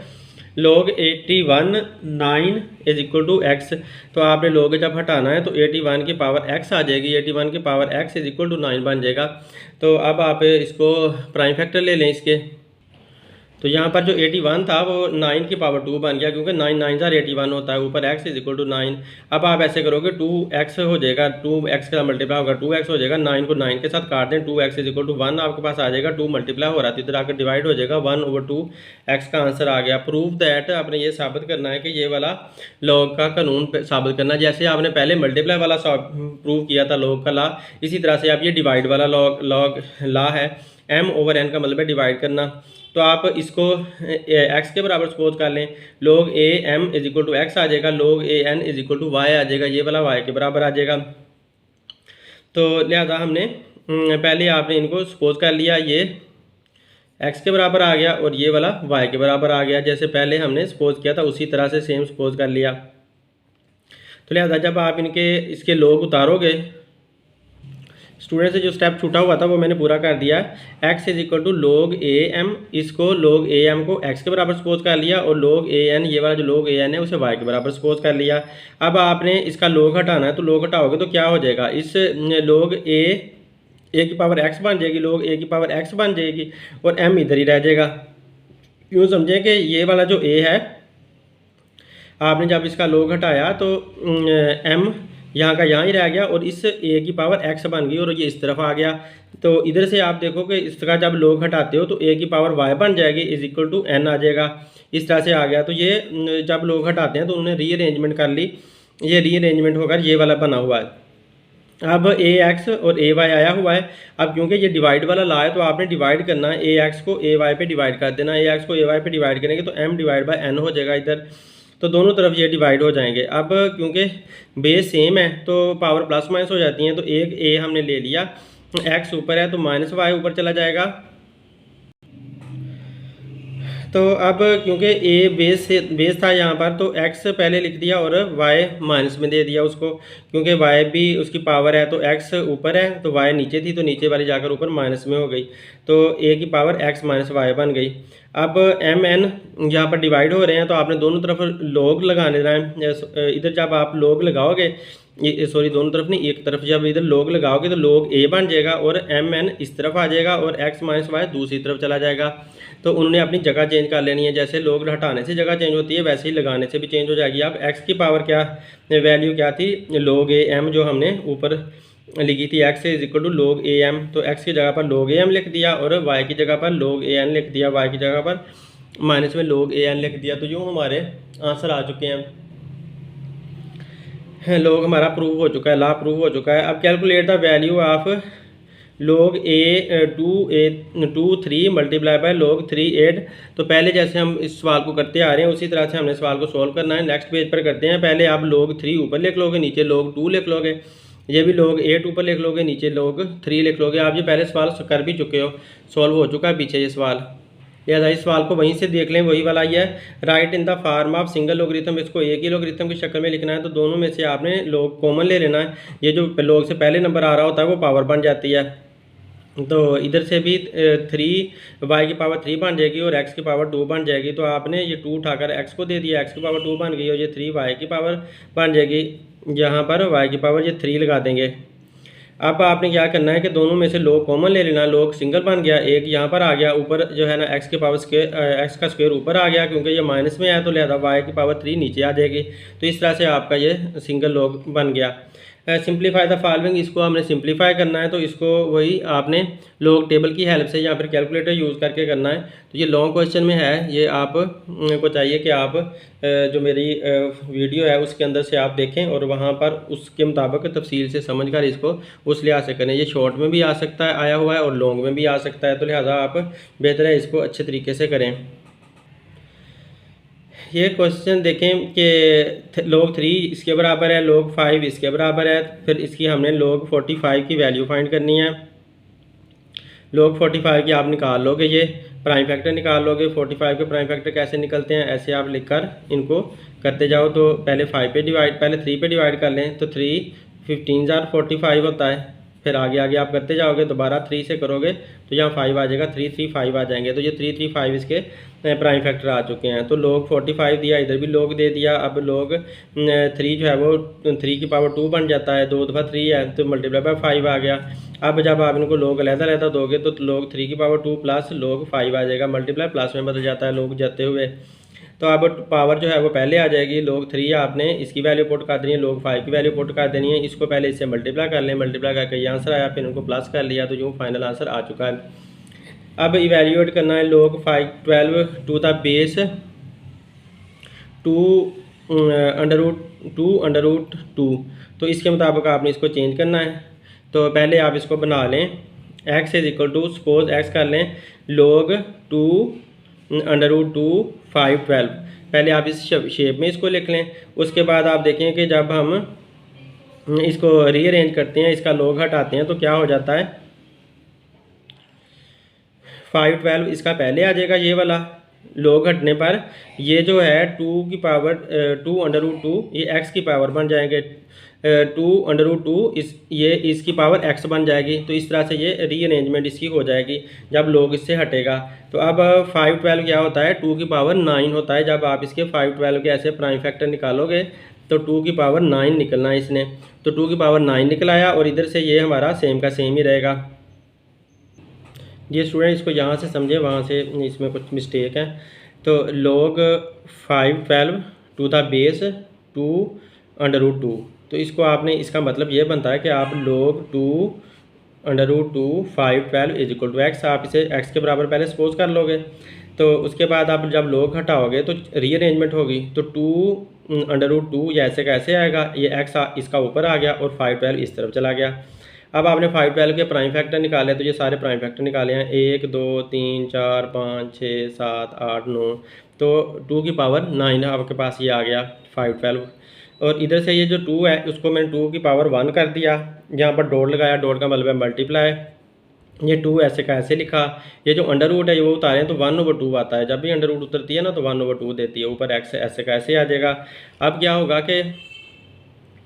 log 81 9 is equal to x, तो आपने log जब हटाना है तो 81 की पावर x आ जाएगी, 81 की power x is equal to 9 बन जाएगा। तो अब आप इसको प्राइम फैक्टर ले लें इसके, तो यहाँ पर जो 81 था वो 9 की पावर 2 बन गया, क्योंकि 9 9 ज़ार 81 होता है, ऊपर x इज इक्वल टू 9। अब आप ऐसे करोगे 2x हो जाएगा, 2x का मल्टीप्लाई होगा 2x हो जाएगा, 9 को 9 के साथ काट दें, 2x इज इक्वल टू 1 आपके पास आ जाएगा, 2 मल्टीप्लाई हो रहा था इधर आकर डिवाइड हो जाएगा, 1/2x का आंसर आ गया। प्रूव दैट, आपने ये साबित करना है कि ये वाला लॉग का कानून साबित करना, जैसे आपने पहले मल्टीप्लाई वाला प्रूव किया था लॉग का लॉ, इसी तरह से आप ये डिवाइड वाला लॉग लॉ है, m/n का मतलब है डिवाइड करना। तो आप इसको x के बराबर सपोज कर लें, log a m is equal to x आ जाएगा, log a n is equal to y आ जाएगा, ये वाला y के बराबर आ जाएगा। तो लिहाजा हमने पहले आपने इनको सपोज कर लिया, ये x के बराबर आ गया और ये वाला y के बराबर आ गया, जैसे पहले हमने सपोज किया था उसी तरह से सेम सपोज कर लिया। तो लिहाजा जब आप इसके log उतारोगे, स्टूडेंट से जो स्टेप छूटा हुआ था वो मैंने पूरा कर दिया। x is equal to log a m, इसको log a m को x के बराबर सपोज कर लिया और log a n, ये वाला जो log a n है उसे y के बराबर सपोज कर लिया। अब आपने इसका log हटाना है, तो log हटाओगे तो क्या हो जाएगा, इस log a की पावर x बन जाएगी, log a की पावर x बन जाएगी और m इधर ही रह जाएगा। यूँ समझें कि ये वाला जो a है, आपने जब इसका log हटाया तो m यहाँ का यहाँ ही रह गया और इस a की पावर x बन गई और ये इस तरफ आ गया। तो इधर से आप देखो कि इसका जब log हटाते हो तो a की पावर y बन जाएगी, इज इक्वल टू n आ जाएगा, इस तरह से आ गया। तो ये जब log हटाते हैं तो उन्होंने रीअरेंजमेंट कर ली, ये रीअरेंजमेंट होकर ये वाला बना हुआ है। अब ax और ay आया हुआ है। अब क्योंकि ये डिवाइड वाला ला है तो आपने डिवाइड करना है, ax को ay पे डिवाइड कर देना, ax को ay पे डिवाइड करेंगे तो m/n हो जाएगा इधर, तो दोनों तरफ ये डिवाइड हो जाएंगे। अब क्योंकि बेस सेम है तो पावर प्लस माइनस हो जाती हैं, तो एक a हमने ले लिया, x ऊपर है तो -y ऊपर चला जाएगा। तो अब क्योंकि a बेस था यहाँ पर तो x पहले लिख दिया और y माइनस में दे दिया उसको, क्योंकि y भी उसकी पावर है तो x ऊपर है तो y नीचे थी, तो नीचे वाली जाकर ऊपर माइनस में हो गई, तो a की पावर x माइनस y बन गई। अब mn यहाँ पर डिवाइड हो रहे हैं तो आपने दोनों तरफ log लगाने हैं। इधर जब आप log लगाओगे, सॉरी दोनों तरफ नहीं, एक तरफ जब इधर log लगाओगे तो log a बन जाएगा और mn इस तरफ आ जाएगा और x माइनस y दूसरी तरफ चला जाएगा। तो उन्होंने अपनी जगह चेंज कर लेनी है, जैसे log हटाने से जगह चेंज होती है वैसे ही लगाने से भी चेंज हो जाएगी। अब x की पावर क्या वैल्यू क्या थी, log a m जो हमने ऊपर लिखी थी, x is equal to log a m, तो x की जगह पर log a m लिख दिया और y की जगह पर log a n लिख दिया, y की जगह पर माइनस में log a n लिख दिया। तो यूँ हमारे आंसर आ चुके हैं, log हमारा प्रूव हो चुका है, ला प्रूव हो चुका है। अब calculate the value of log a 2 3 multiply by log 3 8। तो पहले जैसे हम इस सवाल को करते आ रहे हैं उसी तरह से हमने सवाल को सॉल्व करना है। नेक्स्ट पेज पर करते हैं, पहले आप log 3 ऊपर लिख लोगे, नीचे log 2 लिख लोगे, ये भी log 8 ऊपर लिख लोगे, नीचे log 3 लिख लोगे। आप ये पहले सवाल कर भी चुके हो, सॉल्व हो चुका है पीछे ये सवाल, लिहाजा इस सवाल को वहीं से देख लें, वही वाला ही है। Write in the form of single logarithm, इसको एक ही लोगरिथम की शक्ल में लिखना है, तो दोनों में से आपने log कॉमन ले लेना है। ये जो log से पहले नंबर आ रहा होता है वो पावर बन जाती है, तो इधर से भी 3 y की पावर 3 बन जाएगी और x की पावर 2 बन जाएगी। तो आपने ये 2 उठाकर x को दे दिया, x की पावर 2 बन गई और ये 3 y की पावर बन जाएगी। यहाँ पर y की पावर ये 3 लगा देंगे। अब आपने क्या करना है कि दोनों में से log कॉमन ले लेना। log सिंगल बन गया, एक यहाँ पर आ गया, ऊपर जो है ना x की पावर स्क्वायर x का स्क्वायर ऊपर आ गया, क्योंकि ये माइनस में आया तो लिहाजा y की पावर 3 नीचे आ जाएगी। तो इस तरह से आपका ये सिंगल log बन गया। सिंप्लीफाई द फॉलोइंग, इसको हमने सिंप्लीफाई करना है, तो इसको वही आपने लॉग टेबल की हेल्प से या फिर कैलकुलेटर यूज़ करके करना है। तो ये लॉन्ग क्वेश्चन में है, ये आप को चाहिए कि आप जो मेरी वीडियो है उसके अंदर से आप देखें और वहाँ पर उसके मुताबिक तफसील से समझ कर इसको उस लिहाज से करें। ये शॉर्ट में भी आ सकता है, आया हुआ है, और लॉन्ग में भी आ सकता है, तो लिहाजा आप बेहतर है इसको अच्छे तरीके से करें। ये क्वेश्चन देखें कि log 3 इसके बराबर है, log 5 इसके बराबर है, फिर इसकी हमने log 45 की वैल्यू फाइंड करनी है। log 45 की आप निकाल लोगे, ये प्राइम फैक्टर निकाल लोगे। 45 के प्राइम फैक्टर कैसे निकलते हैं, ऐसे आप लिखकर इनको करते जाओ। तो पहले 3 पे डिवाइड कर लें, तो 3 15 जार 45 होता है। फिर आगे आगे आप करते जाओगे, दोबारा 3 से करोगे तो यहाँ 5 आ जाएगा, 3 3 5 आ जाएंगे। तो ये 3 3 5 इसके प्राइम फैक्टर आ चुके हैं। तो log 45 दिया, इधर भी log दे दिया। अब log 3 जो है वो 3 की पावर 2 बन जाता है, 2 दफ़ा 3 है तो मल्टीप्लाई बाय 5 आ गया। अब जब आप इनको log अलग-अलग दोगे तो log 3 की पावर 2 प्लस log 5 आ जाएगा, मल्टीप्लाई प्लस में बदल जाता है log जाते हुए। तो अब पावर जो है वो पहले आ जाएगी। log 3 आपने इसकी वैल्यू पुट कर देनी है, log 5 की वैल्यू पुट कर देनी है। इसको पहले इससे मल्टीप्लाई कर लें, मल्टीप्लाई करके ये आंसर आया, फिर उनको प्लस कर लिया, तो यूँ फाइनल आंसर आ चुका है। अब इवेल्यूएट करना है log 12 to the base 2 under root 2। तो इसके मुताबिक आपने इसको चेंज करना है। तो पहले आप इसको बना लें, x is equal to suppose x कर लें log 2 अंडर रूट 2 5 12। पहले आप इस शेप में इसको लिख लें। उसके बाद आप देखें कि जब हम इसको रीअरेंज करते हैं, इसका log हटाते हैं, तो क्या हो जाता है, 5 12 इसका पहले आ जाएगा ये वाला। log हटने पर ये जो है 2 की पावर 2 अंडर रूट 2 ये x की पावर बन जाएंगे, 2 अंडर रूट 2 इसकी पावर x बन जाएगी। तो इस तरह से ये रीअरेंजमेंट इसकी हो जाएगी जब log इससे हटेगा। तो अब 5 12 क्या होता है, 2 की पावर 9 होता है। जब आप इसके 5 12 के ऐसे प्राइम फैक्टर निकालोगे तो 2 की पावर 9 निकलना है इसने। तो 2 की पावर 9 निकल आया और इधर से ये हमारा सेम का सेम ही रहेगा। ये स्टूडेंट इसको यहाँ से समझे, वहाँ से इसमें कुछ मिस्टेक है। तो log 5 12 to the base 2 under root 2। तो इसको आपने, इसका मतलब ये बनता है कि आप log 2 under root 2 5 12 is equal to x, आप इसे x के बराबर पहले सपोज कर लोगे। तो उसके बाद आप जब log हटाओगे तो रीअरेंजमेंट होगी। तो 2 अंडर रूट 2 ये ऐसे कैसे आएगा, ये x इसका ऊपर आ गया और 5 12 इस तरफ चला गया। अब आपने 5 12 के प्राइम फैक्टर निकाले, तो ये सारे प्राइम फैक्टर निकाले हैं, 1 2 3 4 5 6 7 8 9। तो 2 की पावर 9 आपके पास ये आ गया 5 12। और इधर से ये जो 2 है उसको मैंने 2 की पावर 1 कर दिया, यहाँ पर डॉट लगाया, डॉट का मतलब है मल्टीप्लाई। ये 2 ऐसे का ऐसे लिखा। ये जो अंडर रूट है ये वो उतारें तो 1/2 आता है। जब भी अंडर रूट उतरती है ना तो 1/2 देती है, ऊपर x ऐसे का ऐसे आ जाएगा। अब क्या होगा कि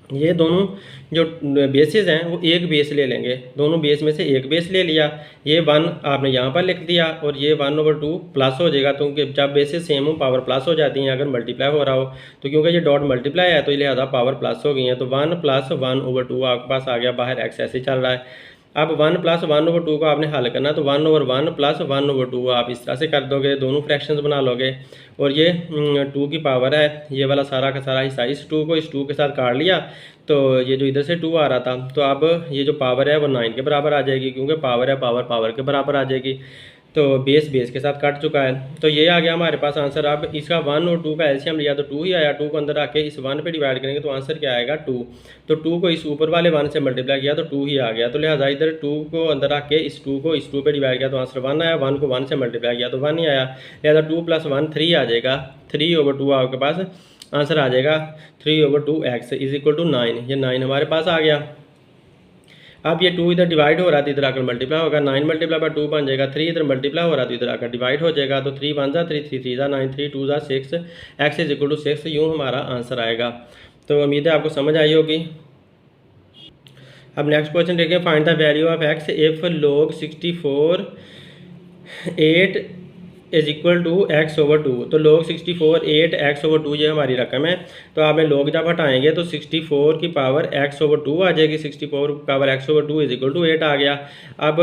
ये दोनों जो बेसिस हैं वो एक बेस ले लेंगे, दोनों बेस में से एक बेस ले लिया। ये 1 आपने यहाँ पर लिख दिया और ये 1/2 प्लस हो जाएगा, क्योंकि जब बेसिस सेम हो पावर प्लस हो जाती हैं अगर मल्टीप्लाई हो रहा हो। तो क्योंकि ये डॉट मल्टीप्लाई है तो लिहाजा पावर प्लस हो गई है। तो 1 + 1/2 आपके पास आ गया, बाहर x ऐसे चल रहा है। अब 1 + 1/2 को आपने हल करना, तो 1/1 + 1/2 आप इस तरह से कर दोगे, दोनों फ्रैक्शंस बना लोगे। और ये 2 की पावर है, ये वाला सारा का सारा हिस्सा इस 2 को इस 2 के साथ काट लिया। तो ये जो इधर से 2 आ रहा था, तो अब ये जो पावर है वो 9 के बराबर आ जाएगी, क्योंकि पावर है, पावर के बराबर आ जाएगी। तो बेस के साथ कट चुका है। तो ये आ गया हमारे पास आंसर। अब इसका 1 और 2 का एलसीएम लिया तो 2 ही आया। 2 को अंदर आके इस 1 पे डिवाइड करेंगे तो आंसर क्या आएगा, 2। तो 2 को इस ऊपर वाले 1 से मल्टीप्लाई किया तो 2 ही आ गया। तो लिहाजा इधर 2 को अंदर आके इस 2 को इस 2 पे डिवाइड किया तो आंसर 1 आया। 1 को 1 से मल्टीप्लाई किया तो 1 ही आया। लिहाजा 2 + 1 3 आ जाएगा। 3/2 आपके पास आंसर आ जाएगा। 3/2 x इज इक्वल टू 9। ये 9 हमारे पास आ गया। अब ये 2 इधर डिवाइड हो रहा था, इधर आकर मल्टीप्लाई होगा, 9 × 2 बन जाएगा। 3 इधर मल्टीप्लाई हो रहा था, इधर आकर डिवाइड हो जाएगा। तो 3 1 3 3 3 9 3 2 6 x इज इक्वल टू 6, यूँ हमारा आंसर आएगा। तो उम्मीद है आपको समझ आई होगी। अब नेक्स्ट क्वेश्चन देखें, find the value of x if log 64 8 is equal to x over two. तो log 64 8 एक्स ओवर टू ये हमारी रकम है। तो आपने log जब हटाएंगे तो 64 की पावर एक्स ओवर टू आ जाएगी। 64 की power x over two is equal to 8 आ गया। अब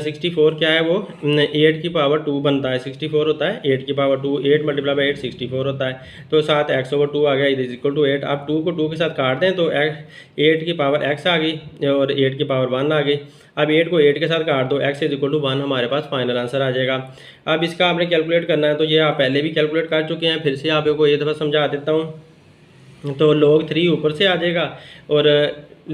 64 क्या है, वो 8 की पावर 2 बनता है। 64 होता है 8 की पावर 2, 8 मल्टीप्लाई बाई 8 64 होता है। तो साथ एक्स ओवर टू आ गया इज इक्वल टू 8। अब 2 को 2 के साथ काट दें तो 8 की पावर एक्स आ गई और 8 की पावर 1 आ गई। अब 8 को 8 के साथ काट दो, x इज इक्वल टू 1 हमारे पास फाइनल आंसर आ जाएगा। अब इसका आपने कैलकुलेट करना है, तो ये आप पहले भी कैलकुलेट कर चुके हैं, फिर से आपको एक दफ़ा समझा देता हूँ। तो log 3 ऊपर से आ जाएगा और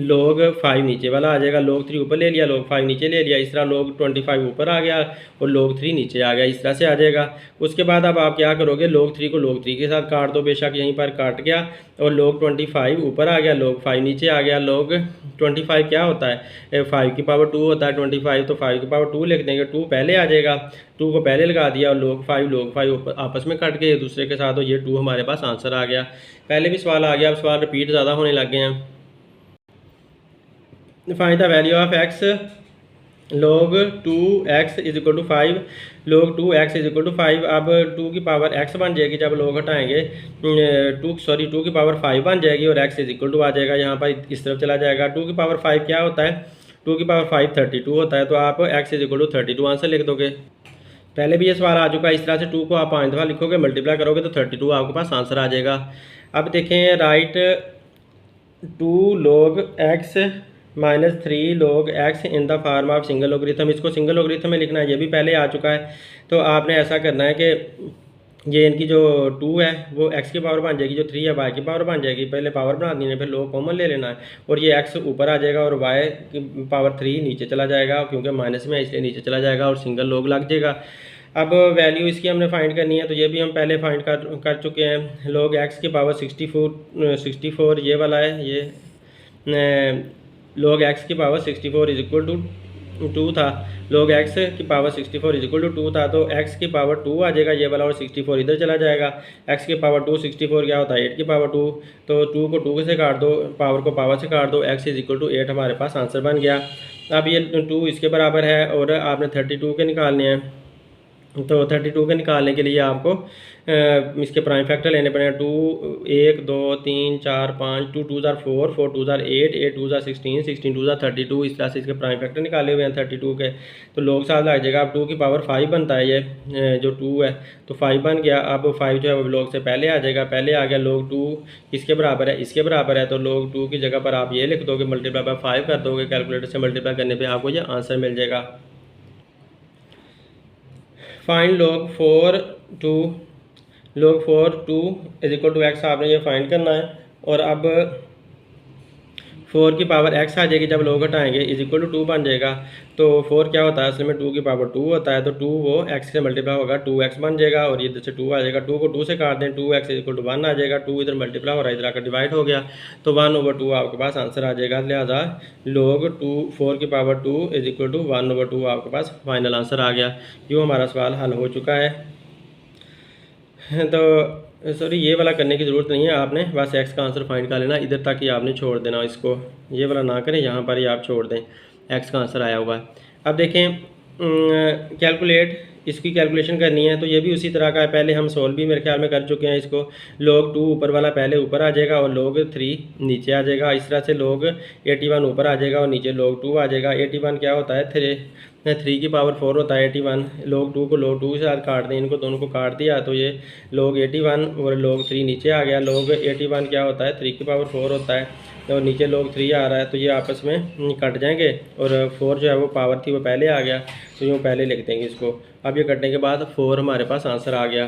log 5 नीचे वाला आ जाएगा। log 3 ऊपर ले लिया, log 5 नीचे ले लिया, इस तरह log 25 ऊपर आ गया और log 3 नीचे आ गया, इस तरह से आ जाएगा। उसके बाद अब आप क्या करोगे, log 3 को log 3 के साथ काट दो, बेशक यहीं पर काट गया और log 25 ऊपर आ गया, log 5 नीचे आ गया। log 25 क्या होता है, 5 की पावर 2 होता है 25, तो 5 की पावर 2 लिख देंगे, 2 पहले आ जाएगा, 2 को पहले लगा दिया और log 5 आपस में कट गए एक दूसरे के साथ, तो ये 2 हमारे पास आंसर आ गया। पहले भी सवाल आ गया, अब सवाल रिपीट ज़्यादा होने लग गए हैं। Find the value of x log 2x is equal to 5, log 2x is equal to 5। अब 2 की पावर x बन जाएगी, जब log हटाएंगे 2 की पावर 5 बन जाएगी और x इज इक्वल टू आ जाएगा, यहाँ पर इस तरफ चला जाएगा। 2 की पावर 5 क्या होता है, 2 की पावर 5 32 होता है, तो आप x is equal to 32 answer लिख दोगे। पहले भी ये सवाल आ चुका है, इस तरह से 2 को आप 5 दफ़ा लिखोगे, मल्टीप्लाई करोगे तो 32 आपके पास आंसर आ जाएगा। अब देखें, write 2 log x -3 log x in the form of single logarithm. इसको सिंगल लोगरिथम में लिखना है, ये भी पहले आ चुका है। तो आपने ऐसा करना है कि ये इनकी जो 2 है वो x की पावर बन जाएगी, जो 3 है y की पावर बन जाएगी। पहले पावर बना दी है, फिर log कॉमन ले लेना है और ये x ऊपर आ जाएगा और y की पावर 3 नीचे चला जाएगा, क्योंकि माइनस में है इसलिए नीचे चला जाएगा और सिंगल log लग जाएगा। अब वैल्यू इसकी हमने फाइंड करनी है, तो ये भी हम पहले फाइंड कर चुके हैं। log x की पावर 64 ये वाला है, ये log x की पावर 64 इज इक्वल टू 2 था। log x की पावर 64 इज इक्वल टू 2 था, तो x की पावर 2 आ जाएगा ये वाला और 64 इधर चला जाएगा। x की पावर 2 64 क्या होता है 8 की पावर 2, तो 2 को 2 से काट दो, पावर को पावर से काट दो, x इज इक्वल टू 8 हमारे पास आंसर बन गया। अब ये 2 इसके बराबर है और आपने 32 के निकालने हैं, तो 32 के निकालने के लिए आपको इसके प्राइम फैक्टर लेने पड़ेंगे। 2 1 2 3 4 5, 2 2 ज़ार 4, 4 2 ज़ार 8, 8 2 ज़ार 16, 16 2 ज़ार 32, इस तरह से इसके प्राइम फैक्टर निकाले हुए हैं 32 के, तो log साथ लग जाएगा। अब 2 की पावर 5 बनता है, ये जो 2 है तो 5 बन गया। अब 5 जो है वो log से पहले आ जाएगा, पहले आ गया। log 2 किसके बराबर है, इसके बराबर है, तो log 2 की जगह पर आप ये लिख दोगे, मल्टीप्लाई बाय 5 कर दोगे, कैलकुलेटर से मल्टीप्लाई करने पर आपको ये आंसर मिल जाएगा। Find log 4 2 is equal to x, आपने ये फाइंड करना है। और अब 4 की पावर x आ जाएगी, जब log हटाएंगे इज इक्वल टू 2 बन जाएगा। तो 4 क्या होता है, असल में 2 की पावर 2 होता है, तो 2 वो x से मल्टीप्लाई होगा, 2x बन जाएगा और ये इधर से 2 आ जाएगा। 2 को 2 से काट दें, 2x इज इक्वल टू 1 आ जाएगा। 2 इधर मल्टीप्लाई हो रहा है, इधर आकर डिवाइड हो गया, तो 1/2 आपके पास आंसर आ जाएगा। लिहाजा log 4 की पावर 2 इज इक्वल टू 1/2 आपके पास फाइनल आंसर आ गया। यूँ हमारा सवाल हल हो चुका है। तो सॉरी, ये वाला करने की ज़रूरत नहीं है, आपने बस x का आंसर फाइंड कर लेना, इधर तक ही आपने छोड़ देना इसको, ये वाला ना करें, यहाँ पर ही आप छोड़ दें, x का आंसर आया हुआ है। अब देखें, कैलकुलेट, इसकी कैलकुलेशन करनी है, तो ये भी उसी तरह का है। पहले हम सोल्व भी मेरे ख्याल में कर चुके हैं इसको। log 2 ऊपर वाला पहले ऊपर आ जाएगा और log 3 नीचे आ जाएगा, इस तरह से log 81 ऊपर आ जाएगा और नीचे log 2 आ जाएगा। 81 क्या होता है, 3 की पावर 4 होता है 81। log 2 को log 2 के साथ काट दें, इनको दोनों को काट दिया, तो ये log 81 और log 3 नीचे आ गया। log 81 क्या होता है, 3 की पावर 4 होता है और नीचे log 3 आ रहा है, तो ये आपस में कट जाएंगे और 4 जो है वो पावर थी वो पहले आ गया, तो यूँ पहले लिख देंगे इसको। अब ये कटने के बाद 4 हमारे पास आंसर आ गया।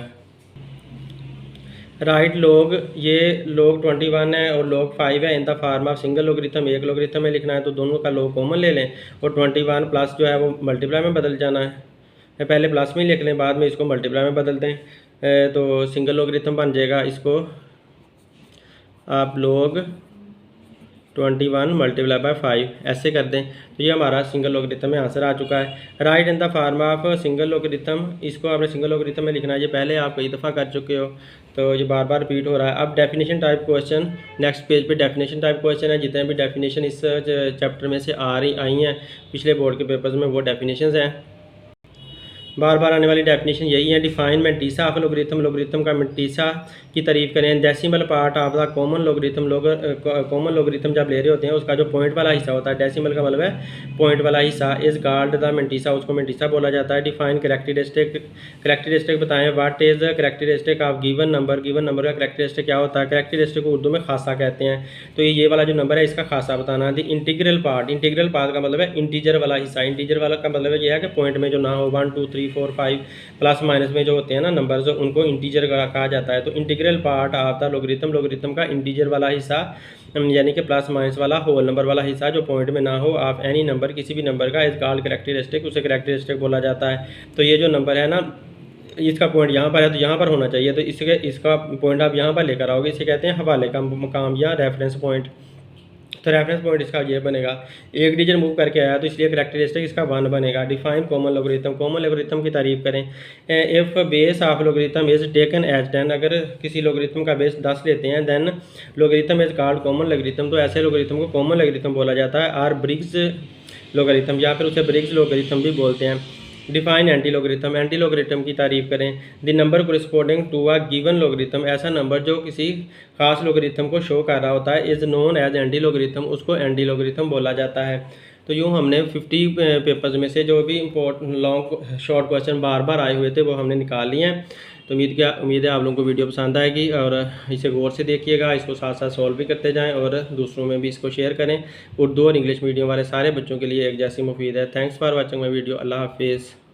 राइट log, ये log 21 है और log 5 है in the form of single logarithm. एक लोगरिथम में लिखना है तो दोनों का log कॉमन ले लें और 21 प्लस जो है वो मल्टीप्लाई में बदल जाना है। पहले प्लस में लिख लें, बाद में इसको मल्टीप्लाई में बदल दें, तो सिंगल लोगरिथम बन जाएगा। इसको आप log 21 मल्टीप्लाई बाय 5 ऐसे कर दें, तो ये हमारा सिंगल लोगरिथम में आंसर आ चुका है। Write in the form of single logarithm, इसको आपने सिंगल लोगरिथम में लिखना है, ये पहले आप कई दफ़ा कर चुके हो। तो ये बार बार रिपीट हो रहा है। अब definition type question, next page पे डेफिनेशन टाइप क्वेश्चन है। जितने भी डेफिनेशन इस चैप्टर में से आई हैं पिछले बोर्ड के पेपर्स में, वो डेफिनेशंस हैं। बार बार आने वाली डेफिनेशन यही है। Define mantissa of logarithm, logarithm का मेंटिसा की तारीफ करें। Decimal part of the common logarithm, common logarithm जब ले रहे होते हैं उसका जो पॉइंट वाला हिस्सा होता है, डेसिमल का मतलब है पॉइंट वाला हिस्सा, इज कॉल्ड द मेंटिसा, उसको मेंटिसा बोला जाता है। डिफाइन कैरेक्टरिस्टिक, कैरेक्टरिस्टिक बताएं। What is characteristic of given number, given number का कैरेक्टरिस्टिक क्या होता है। कैरेक्टरिस्टिक को उर्दू में खासा कहते हैं। तो ये वाला जो नंबर है इसका खासा बताना। दी इंटीग्रल पार्ट, इंटीग्रल पार्ट का मतलब है इंटीजर वाला हिस्सा। इंटीजर वाला का मतलब ये है कि पॉइंट में जो ना हो, 1 2 3 4 5 प्लस माइनस में जो होते हैं ना नंबर्स, उनको इंटीजर कहा जाता है। तो integral part of the logarithm, logarithm का इंटीजर वाला हिस्सा यानी कि प्लस माइनस वाला होल नंबर वाला हिस्सा जो पॉइंट में ना हो ऑफ एनी नंबर, किसी भी नंबर का, इज कॉल्ड कैरेक्टरिस्टिक, उसे कैरेक्टरिस्टिक बोला जाता है। तो ये जो नंबर है ना, इसका पॉइंट यहाँ पर है तो यहाँ पर होना चाहिए, तो इसका पॉइंट आप यहाँ पर लेकर आओगे, इसे कहते हैं हवाले का मकाम या रेफरेंस पॉइंट। तो रेफरेंस पॉइंट इसका ये बनेगा, एक डिजिट मूव करके आया तो इसलिए कैरेक्टरिस्टिक इसका 1 बनेगा। Define common logarithm, common logarithm की तारीफ करें। If base of logarithm is taken as 10, अगर किसी लोगरिथम का बेस 10 लेते हैं, then logarithm is called common logarithm, तो ऐसे लोगरिथम को कॉमन लोगरिथम बोला जाता है। और ब्रिग्स लोगरिथम या फिर उसे ब्रिग्स लोगरिथम भी बोलते हैं। Define anti logarithm, anti logarithm की तारीफ करें। The number corresponding to a given logarithm, ऐसा नंबर जो किसी खास लोगरिथम को शो कर रहा होता है, is known as anti logarithm, उसको एंटी लोगरिथम बोला जाता है। तो यूँ हमने 50 पेपर्स में से जो भी इम्पोर्टेंट लॉन्ग शॉर्ट क्वेश्चन बार बार आए हुए थे वो हमने निकाल लिए हैं। तो उम्मीद है आप लोगों को वीडियो पसंद आएगी और इसे गौर से देखिएगा, इसको साथ साथ सॉल्व भी करते जाएं और दूसरों में भी इसको शेयर करें। उर्दू और इंग्लिश मीडियम वाले सारे बच्चों के लिए एक जैसी मुफीद है। Thanks for watching my video. अल्लाह हाफिज़।